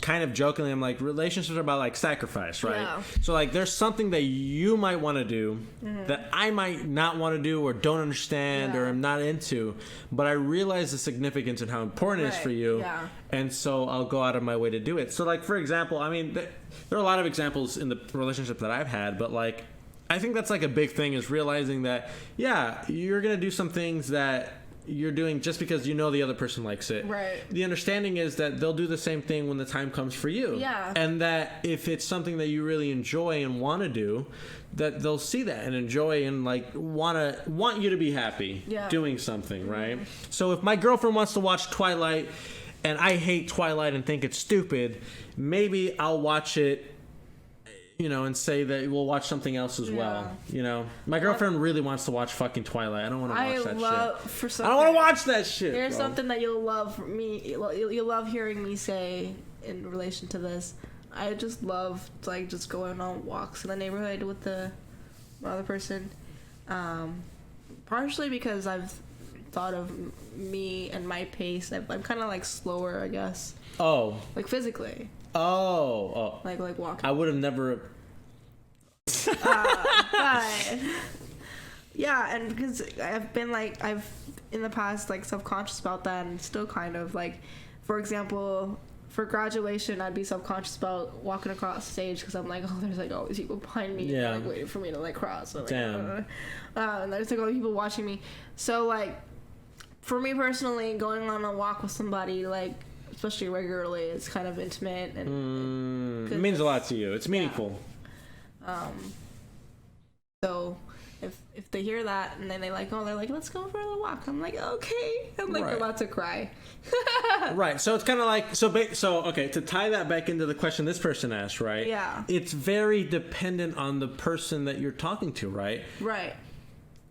Speaker 1: kind of jokingly, I'm like, relationships are about like sacrifice, right? Yeah. So like there's something that you might want to do that I might not want to do or don't understand or am not into, but I realize the significance and how important it is for you, and so I'll go out of my way to do it. So like, for example, I mean, there are a lot of examples in the relationship that I've had, but like I think that's like a big thing, is realizing that you're gonna do some things that you're doing just because you know the other person likes it. Right. The understanding is that they'll do the same thing when the time comes for you. Yeah. And that if it's something that you really enjoy and want to do, that they'll see that and enjoy and like want you to be happy doing something, right? So if my girlfriend wants to watch Twilight and I hate Twilight and think it's stupid, maybe I'll watch it, and say that we'll watch something else as well. My girlfriend really wants to watch fucking Twilight. I don't want to watch that shit. I don't want to watch that shit.
Speaker 2: There's something that you'll love you'll love hearing me say in relation to this. I just love like just going on walks in the neighborhood with the other person. Partially because I've thought of me and my pace. I'm kind of like slower, I guess. Oh. Like physically.
Speaker 1: Oh.
Speaker 2: Like walking.
Speaker 1: I would have never.
Speaker 2: But yeah, and because I've in the past like self-conscious about that, and still kind of like, for example, for graduation, I'd be self-conscious about walking across the stage because I'm like, oh, there's like always people behind me, like waiting for me to like cross. So, like, damn. And there's like all these people watching me. So like, for me personally, going on a walk with somebody like, especially regularly, it's kind of intimate and
Speaker 1: it means a lot to you. It's meaningful.
Speaker 2: So if they hear that and then they're like, let's go for a little walk, I'm like, okay. I'm like about to cry.
Speaker 1: Right. So it's kind of like so okay, to tie that back into the question this person asked, right? Yeah. It's very dependent on the person that you're talking to, right? Right.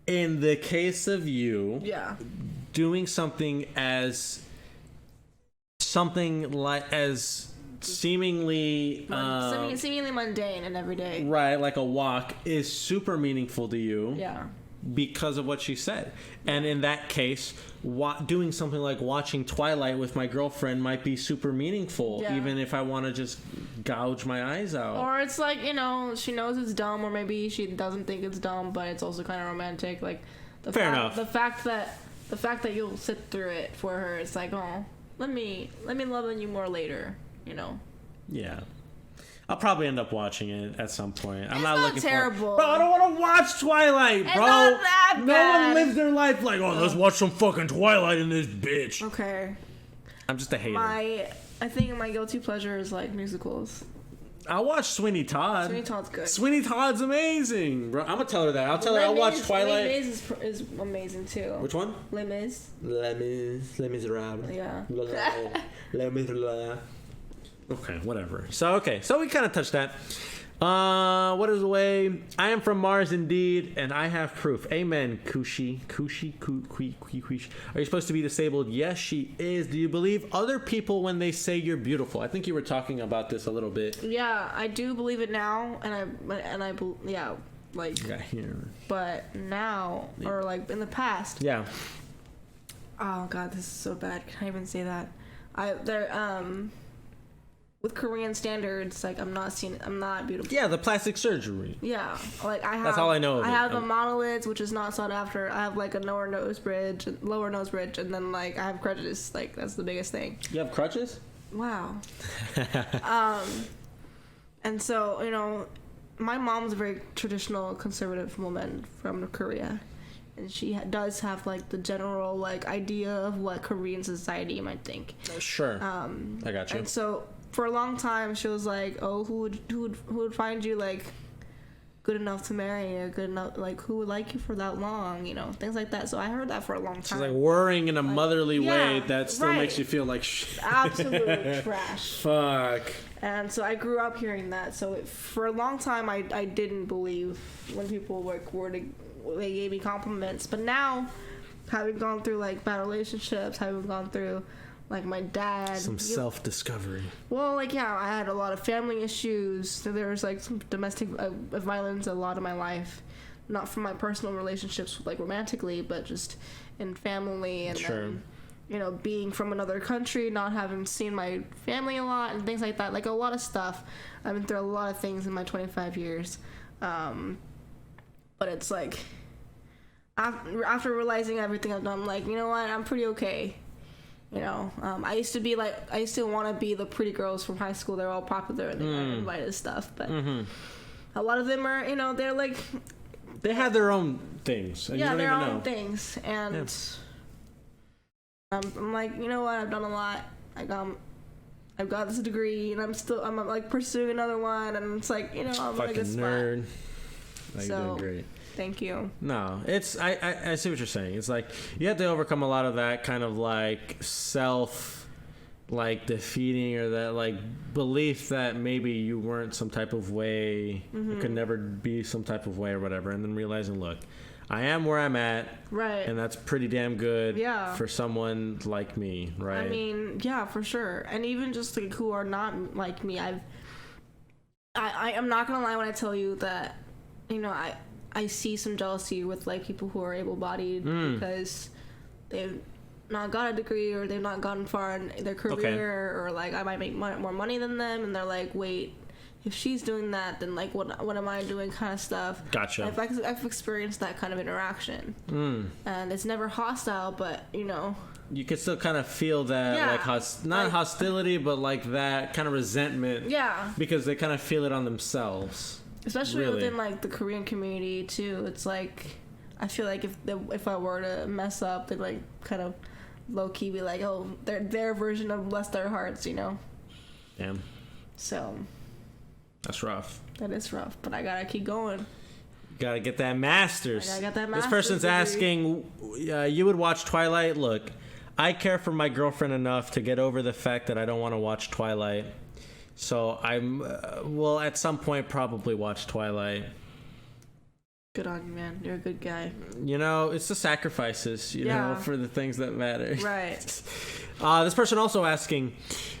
Speaker 1: In the case of you, doing something as seemingly
Speaker 2: mundane and everyday,
Speaker 1: right, like a walk, is super meaningful to you because of what she said. And in that case, doing something like watching Twilight with my girlfriend might be super meaningful, even if I want to just gouge my eyes out.
Speaker 2: Or it's like, she knows it's dumb, or maybe she doesn't think it's dumb, but it's also kind of romantic. Like
Speaker 1: fair enough.
Speaker 2: The fact that you'll sit through it for her, it's like, oh, let me love on you more later.
Speaker 1: Yeah, I'll probably end up watching it at some point. I'm not looking
Speaker 2: terrible.
Speaker 1: Bro, I don't want to watch Twilight, bro. It's not that bad. No one lives their life like, oh, let's watch some fucking Twilight in this bitch.
Speaker 2: Okay.
Speaker 1: I'm just a hater.
Speaker 2: I think my guilty pleasure is like musicals.
Speaker 1: I'll watch Sweeney Todd.
Speaker 2: Sweeney Todd's good.
Speaker 1: Sweeney Todd's amazing, bro. I'm gonna tell her that. I'll tell her I'll watch Twilight.
Speaker 2: Les Mis is amazing too.
Speaker 1: Which one?
Speaker 2: Les Mis.
Speaker 1: Les Miserables.
Speaker 2: Yeah.
Speaker 1: Les Miserables. Okay, whatever. So we kind of touched that. What is the way? I am from Marz indeed, and I have proof. Amen, Kushi. Are you supposed to be disabled? Yes, she is. Do you believe other people when they say you're beautiful? I think you were talking about this a little bit.
Speaker 2: Yeah, I do believe it now, but now, or like in the past. Yeah. Oh God, this is so bad. Can I even say that? With Korean standards, like I'm not beautiful.
Speaker 1: Yeah, the plastic surgery.
Speaker 2: Yeah, like I have.
Speaker 1: That's all I know.
Speaker 2: I have a monolids, which is not sought after. I have like a lower nose bridge, and then like I have crutches. Like that's the biggest thing.
Speaker 1: You have crutches?
Speaker 2: Wow. And so my mom's a very traditional conservative woman from Korea, and she does have like the general like idea of what Korean society might think.
Speaker 1: Sure. I got you.
Speaker 2: And so for a long time, she was like, "Oh, who would find you like good enough to marry, or good enough like who would like you for that long?" Things like that. So I heard that for a long time.
Speaker 1: She's like worrying in a motherly way that still makes you feel like shit.
Speaker 2: Absolute trash.
Speaker 1: Fuck.
Speaker 2: And so I grew up hearing that. So for a long time, I didn't believe when people they gave me compliments. But now, having gone through like bad relationships, having gone through like my dad.
Speaker 1: Some self-discovery.
Speaker 2: Well, like, yeah, I had a lot of family issues. So there was like some domestic violence a lot of my life, not from my personal relationships, like romantically, but just in family, and then, you know, being from another country, not having seen my family a lot and things like that. Like a lot of stuff. I've been through a lot of things in my 25 years. But it's like, after realizing everything I've done, I'm like, you know what, I'm pretty okay. You know, I used to want to be the pretty girls from high school. They're all popular and they got invited to stuff, but a lot of them are, you know, they're like,
Speaker 1: they have their own things. And
Speaker 2: yeah,
Speaker 1: you don't
Speaker 2: their
Speaker 1: even
Speaker 2: own
Speaker 1: know.
Speaker 2: things, and I'm like, you know what, I've done a lot. I've got this degree, and I'm like pursuing another one, and it's like, you know, I'm
Speaker 1: fucking
Speaker 2: like a
Speaker 1: nerd. Like,
Speaker 2: so,
Speaker 1: you're doing great.
Speaker 2: Thank you.
Speaker 1: No, it's I see what you're saying. It's like you have to overcome a lot of that kind of like self, like defeating, or that like belief that maybe you weren't some type of way, you could never be some type of way or whatever, and then realizing, look, I am where I'm at,
Speaker 2: right,
Speaker 1: and that's pretty damn good,
Speaker 2: yeah,
Speaker 1: for someone like me, right?
Speaker 2: I mean, yeah, for sure. And even just like who are not like me, I'm not gonna lie when I tell you that, you know, I see some jealousy with like people who are able-bodied because they've not got a degree, or they've not gotten far in their career, or like I might make more money than them, and they're like, wait, if she's doing that, then like what am I doing, kind of stuff. Gotcha. I've experienced that kind of interaction, and it's never hostile, but you know,
Speaker 1: you could still kind of feel that, like, not hostility, but like that kind of resentment, because they kind of feel it on themselves.
Speaker 2: Especially within like the Korean community too. It's like, I feel like if I were to mess up, they'd like kind of low key be like, oh, their version of bless their hearts, you know.
Speaker 1: Damn.
Speaker 2: So.
Speaker 1: That's rough.
Speaker 2: That is rough, but I gotta keep going.
Speaker 1: Gotta get that master's.
Speaker 2: I gotta get that master's.
Speaker 1: This person's asking, you would watch Twilight? Look, I care for my girlfriend enough to get over the fact that I don't want to watch Twilight. So I'm, will at some point probably watch Twilight.
Speaker 2: Good on you, man. You're a good guy.
Speaker 1: You know, it's the sacrifices, you know, for the things that matter.
Speaker 2: Right.
Speaker 1: This person also asking,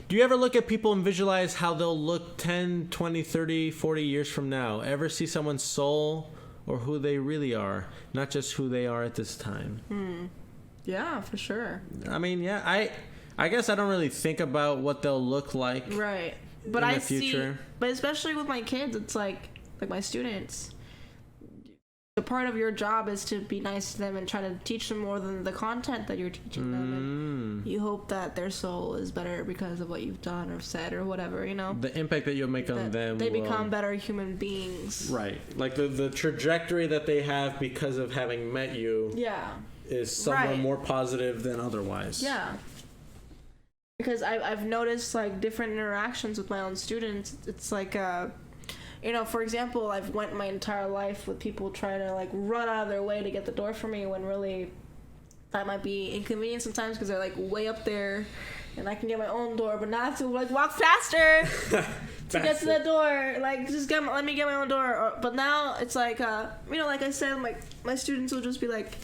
Speaker 1: do you ever look at people and visualize how they'll look 10, 20, 30, 40 years from now? Ever see someone's soul or who they really are, not just who they are at this time?
Speaker 2: Yeah, for sure.
Speaker 1: I mean, yeah, I guess I don't really think about what they'll look like.
Speaker 2: Right. But
Speaker 1: in the future.
Speaker 2: But especially with my kids, it's like my students, the part of your job is to be nice to them and try to teach them more than the content that you're teaching them. And you hope that their soul is better because of what you've done or said or whatever, you know. The
Speaker 1: impact that you'll make on them.
Speaker 2: They become better human beings.
Speaker 1: Right. Like the trajectory that they have because of having met you. Is somewhat more positive than otherwise. Yeah. Because I've noticed like different interactions with my own students. It's like, you know, for example, I've went my entire life with people trying to like run out of their way to get the door for me, when really that might be inconvenient sometimes because they're like way up there and I can get my own door, but now I have to like walk faster to get to the door. Like, just let me get my own door. But now it's like, you know, like I said, like my students will just be like,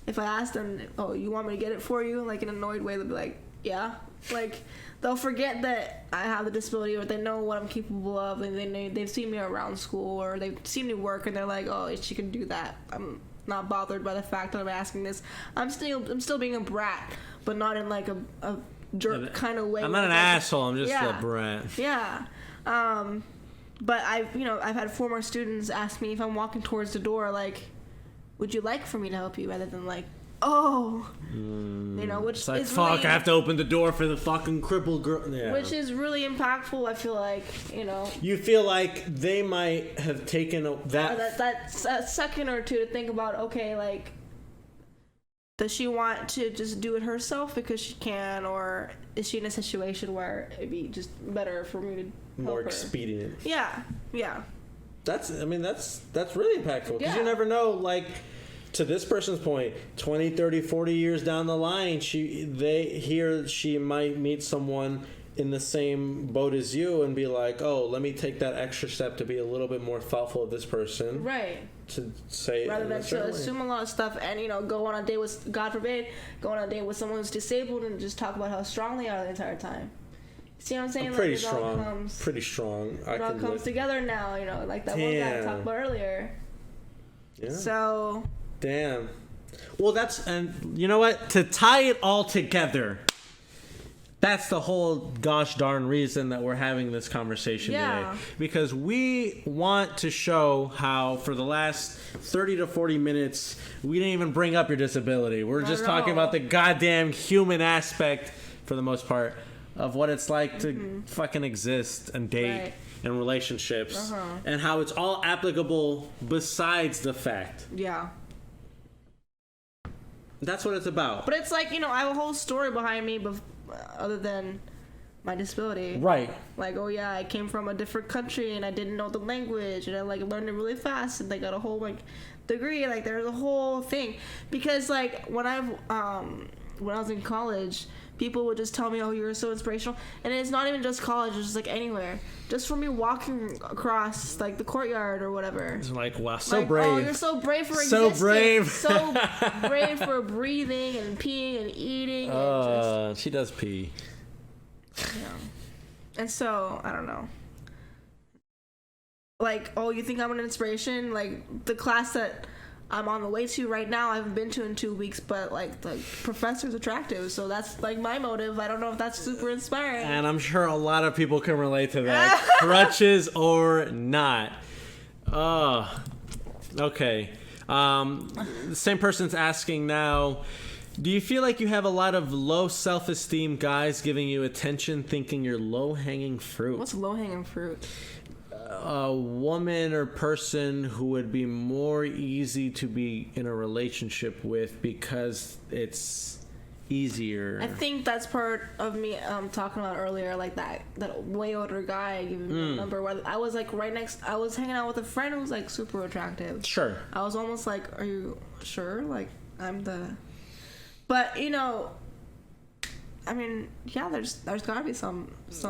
Speaker 1: if I ask them, oh, you want me to get it for you? Like in an annoyed way, they'll be like, yeah. Like, they'll forget that I have the disability, or they know what I'm capable of, and they've seen me around school, or they've seen me work, and they're like, oh, she can do that. I'm not bothered by the fact that I'm asking this. I'm still being a brat, but not in like a jerk kind of way. I'm not an asshole. I'm just a brat. Yeah. But I've had former students ask me if I'm walking towards the door, like, would you like for me to help you, rather than like, oh, you know, which it's like, is fuck, really, I have to open the door for the fucking crippled girl. Yeah. Which is really impactful. I feel like, you know. You feel like they might have taken that second or two to think about, okay, like, does she want to just do it herself because she can, or is she in a situation where it'd be just better for me to help more expedient? Yeah, yeah. That's really impactful, because you never know, like, to this person's point, 20, 30, 40 years down the line, she might meet someone in the same boat as you and be like, oh, let me take that extra step to be a little bit more thoughtful of this person. Right. to say it.
Speaker 2: Rather than to assume a lot of stuff and, you know, go on a date with, God forbid, go on a date with someone who's disabled and just talk about how strong they are the entire time. See what I'm saying?
Speaker 1: Pretty
Speaker 2: like,
Speaker 1: strong. Pretty strong.
Speaker 2: It all comes together now, you know, like that one guy I talked about earlier.
Speaker 1: Yeah.
Speaker 2: So.
Speaker 1: Damn. Well, and you know what? To tie it all together, that's the whole gosh darn reason that we're having this conversation today. Because we want to show how for the last 30 to 40 minutes, we didn't even bring up your disability. We're just talking about the goddamn human aspect, for the most part, of what it's like to fucking exist and date and relationships. And how it's all applicable besides the fact.
Speaker 2: Yeah.
Speaker 1: That's what it's about.
Speaker 2: But it's like, you know, I have a whole story behind me other than my disability.
Speaker 1: Right.
Speaker 2: Like, oh yeah, I came from a different country and I didn't know the language and I like learned it really fast and I got a whole like degree. Like there's a whole thing. Because like when I was in college, people would just tell me, oh, you're so inspirational. And it's not even just college, it's just like anywhere. Just for me walking across like the courtyard or whatever. It's
Speaker 1: like, wow, so
Speaker 2: like,
Speaker 1: brave.
Speaker 2: Oh, you're so brave for
Speaker 1: so
Speaker 2: existing.
Speaker 1: Brave.
Speaker 2: So brave for breathing and peeing and eating. And
Speaker 1: she does pee.
Speaker 2: Yeah. And so, I don't know. Like, oh, you think I'm an inspiration? Like, the class that I'm on the way to right now, I haven't been to in 2 weeks, but like the professor's attractive, so that's like my motive. I don't know if that's super inspiring.
Speaker 1: And I'm sure a lot of people can relate to that, crutches or not. Okay. The same person's asking now, do you feel like you have a lot of low self-esteem guys giving you attention, thinking you're low-hanging fruit?
Speaker 2: What's low-hanging fruit?
Speaker 1: A woman or person who would be more easy to be in a relationship with because it's easier.
Speaker 2: I think that's part of me talking about earlier, like that way older guy giving me a number where I was like I was hanging out with a friend who was like super attractive. Sure. I was almost like, are you sure? Like but you know, I mean, yeah, there's gotta be some.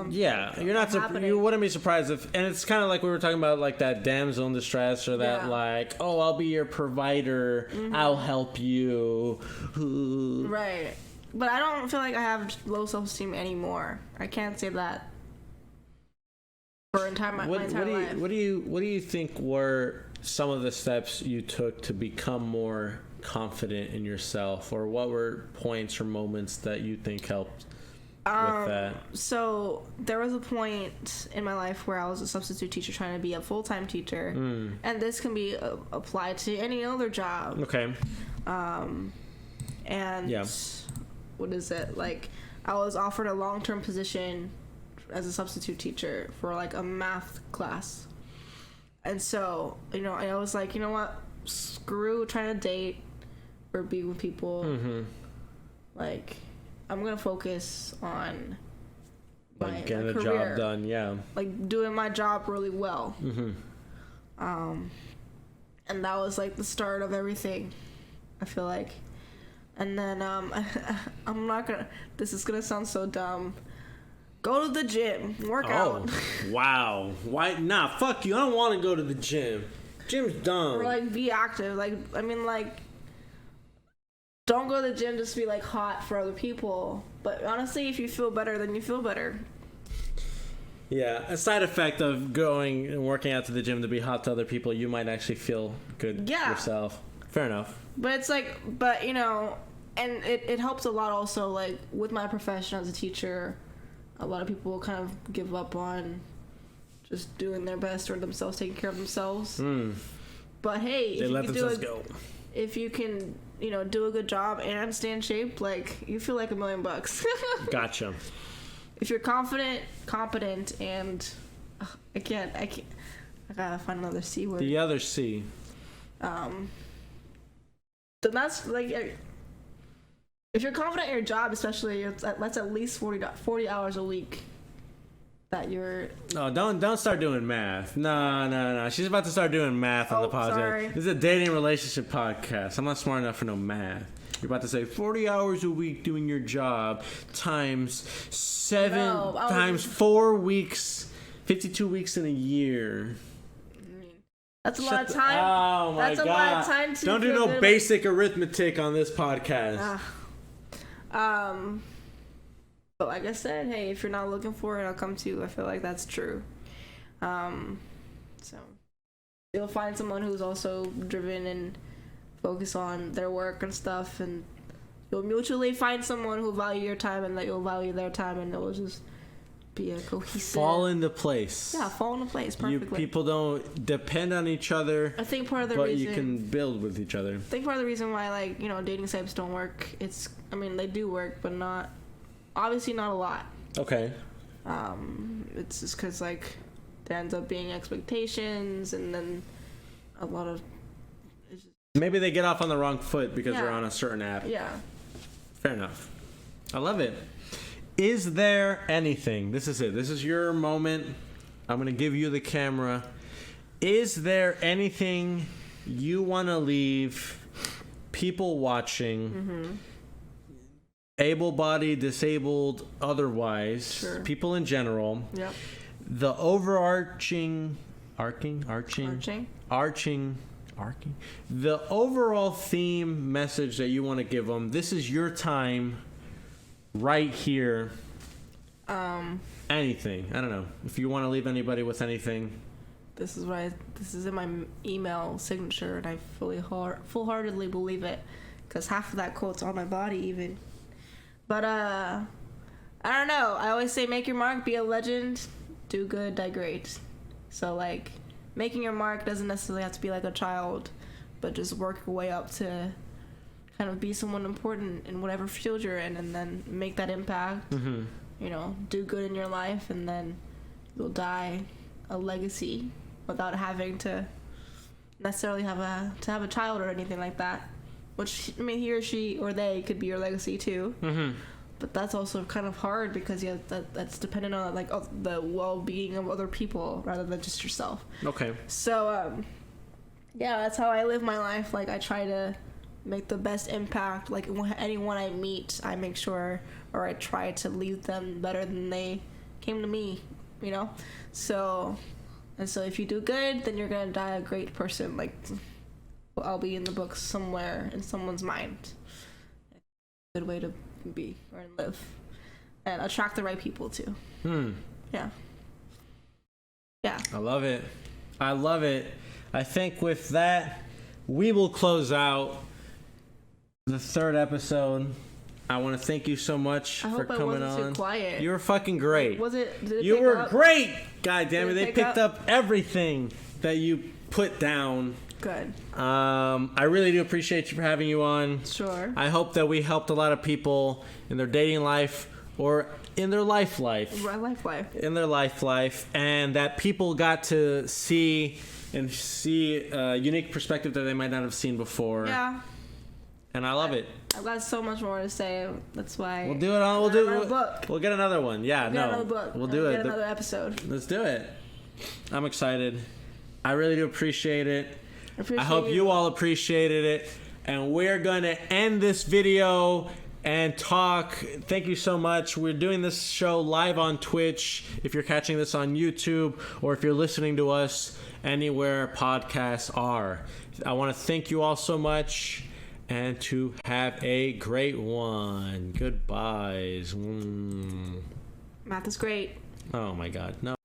Speaker 1: Yeah, you're not. You wouldn't be surprised if, and it's kind of like we were talking about, like that damsel in distress, or that like, oh, I'll be your provider, I'll help you.
Speaker 2: Right, but I don't feel like I have low self-esteem anymore. I can't say that for my entire life.
Speaker 1: What do you think were some of the steps you took to become more confident in yourself, or what were points or moments that you think helped with that? So there was a point in my life where I was a substitute teacher trying to be a full-time teacher, and this can be applied to any other job. Okay. And what is it, like I was offered a long-term position as a substitute teacher for like a math class, and so, you know, I was like, you know what, screw trying to date or be with people. Like, I'm gonna focus on my getting the career, job done.
Speaker 2: Like doing my job really well. And that was like the start of everything, I feel like. And then I'm not gonna, this is gonna sound so dumb, go to the gym, work out.
Speaker 1: Wow. Why? Nah, fuck you, I don't want to go to the gym. Gym's dumb.
Speaker 2: Or like be active. Like, I mean, like, don't go to the gym just to be like hot for other people. But honestly, if you feel better, then you feel better.
Speaker 1: Yeah, a side effect of going and working out to the gym to be hot to other people, you might actually feel good yourself. Fair enough.
Speaker 2: But it's like, but you know, and it helps a lot also, like with my profession as a teacher, a lot of people kind of give up on just doing their best or themselves, taking care of themselves. But hey, if you can, you know, do a good job and stay in shape, like you feel like $1 million.
Speaker 1: Gotcha.
Speaker 2: If you're confident, competent, and I gotta find another C word.
Speaker 1: The other C.
Speaker 2: Then that's like, if you're confident in your job, especially, that's at least 40 hours a week. That you're... No,
Speaker 1: don't start doing math. No. She's about to start doing math on the podcast.
Speaker 2: Sorry.
Speaker 1: This is a dating relationship podcast. I'm not smart enough for no math. You're about to say 40 hours a week doing your job times 4 weeks, 52 weeks in a year.
Speaker 2: That's a lot of time.
Speaker 1: Oh my
Speaker 2: That's
Speaker 1: God.
Speaker 2: a lot of time to
Speaker 1: Don't do
Speaker 2: feel
Speaker 1: no
Speaker 2: good
Speaker 1: basic arithmetic on this podcast.
Speaker 2: But like I said, hey, if you're not looking for it, I'll come to you. I feel like that's true. So you'll find someone who's also driven and focus on their work and stuff, and you'll mutually find someone who'll value your time and that you'll value their time, and it will just be a cohesive.
Speaker 1: Fall into place.
Speaker 2: Yeah, fall into place perfectly.
Speaker 1: People don't depend on each other.
Speaker 2: I think part of the
Speaker 1: but
Speaker 2: reason.
Speaker 1: you can build with each other.
Speaker 2: I think part of the reason why, like, you know, dating sites don't work. They do work, but obviously not a lot.
Speaker 1: Okay.
Speaker 2: It's just because, like, there ends up being expectations, and then a lot of.
Speaker 1: Maybe they get off on the wrong foot because they're on a certain app.
Speaker 2: Yeah.
Speaker 1: Fair enough. I love it. Is there anything? This is it. This is your moment. I'm going to give you the camera. Is there anything you want to leave people watching, able-bodied, disabled, otherwise, people in general, the overarching, the overall theme message that you want to give them? This is your time right here. Anything. I don't know. If you want to leave anybody with anything.
Speaker 2: This is in my email signature, and I full-heartedly believe it, because half of that quote's on my body even. But I don't know. I always say, make your mark, be a legend, do good, die great. So, like, making your mark doesn't necessarily have to be like a child, but just work your way up to kind of be someone important in whatever field you're in, and then make that impact. You know, do good in your life, and then you'll die a legacy without having to necessarily have a child or anything like that. Which, I mean, he or she or they could be your legacy too. But that's also kind of hard, because that's dependent on, like, the well-being of other people rather than just yourself. Okay. So yeah, that's how I live my life. Like, I try to make the best impact. Like, anyone I meet, I make sure, or I try to leave them better than they came to me, you know? So if you do good, then you're gonna die a great person. Like, I'll be in the books somewhere in someone's mind. Good way to be or live, and attract the right people too. Yeah.
Speaker 1: I love it. I think with that, we will close out the third episode. I want to thank you so much for coming on. I wasn't too quiet. You were fucking great. Did it you were up? Great. God damn it, they picked up everything that you put down.
Speaker 2: Good.
Speaker 1: I really do appreciate you for having you on.
Speaker 2: Sure.
Speaker 1: I hope that we helped a lot of people in their dating life or in their life. In their life, and that people got to see a unique perspective that they might not have seen before. Yeah. And I love it.
Speaker 2: I've got so much more to say. That's why
Speaker 1: we'll do it on. We'll get another one. Yeah. Get another book. We'll do it.
Speaker 2: Get another episode.
Speaker 1: Let's do it. I'm excited. I really do appreciate it. I hope you all appreciated it. And we're going to end this video and talk. Thank you so much. We're doing this show live on Twitch, if you're catching this on YouTube, or if you're listening to us anywhere podcasts are. I want to thank you all so much, and to have a great one. Goodbyes.
Speaker 2: Math is great.
Speaker 1: Oh my God. No.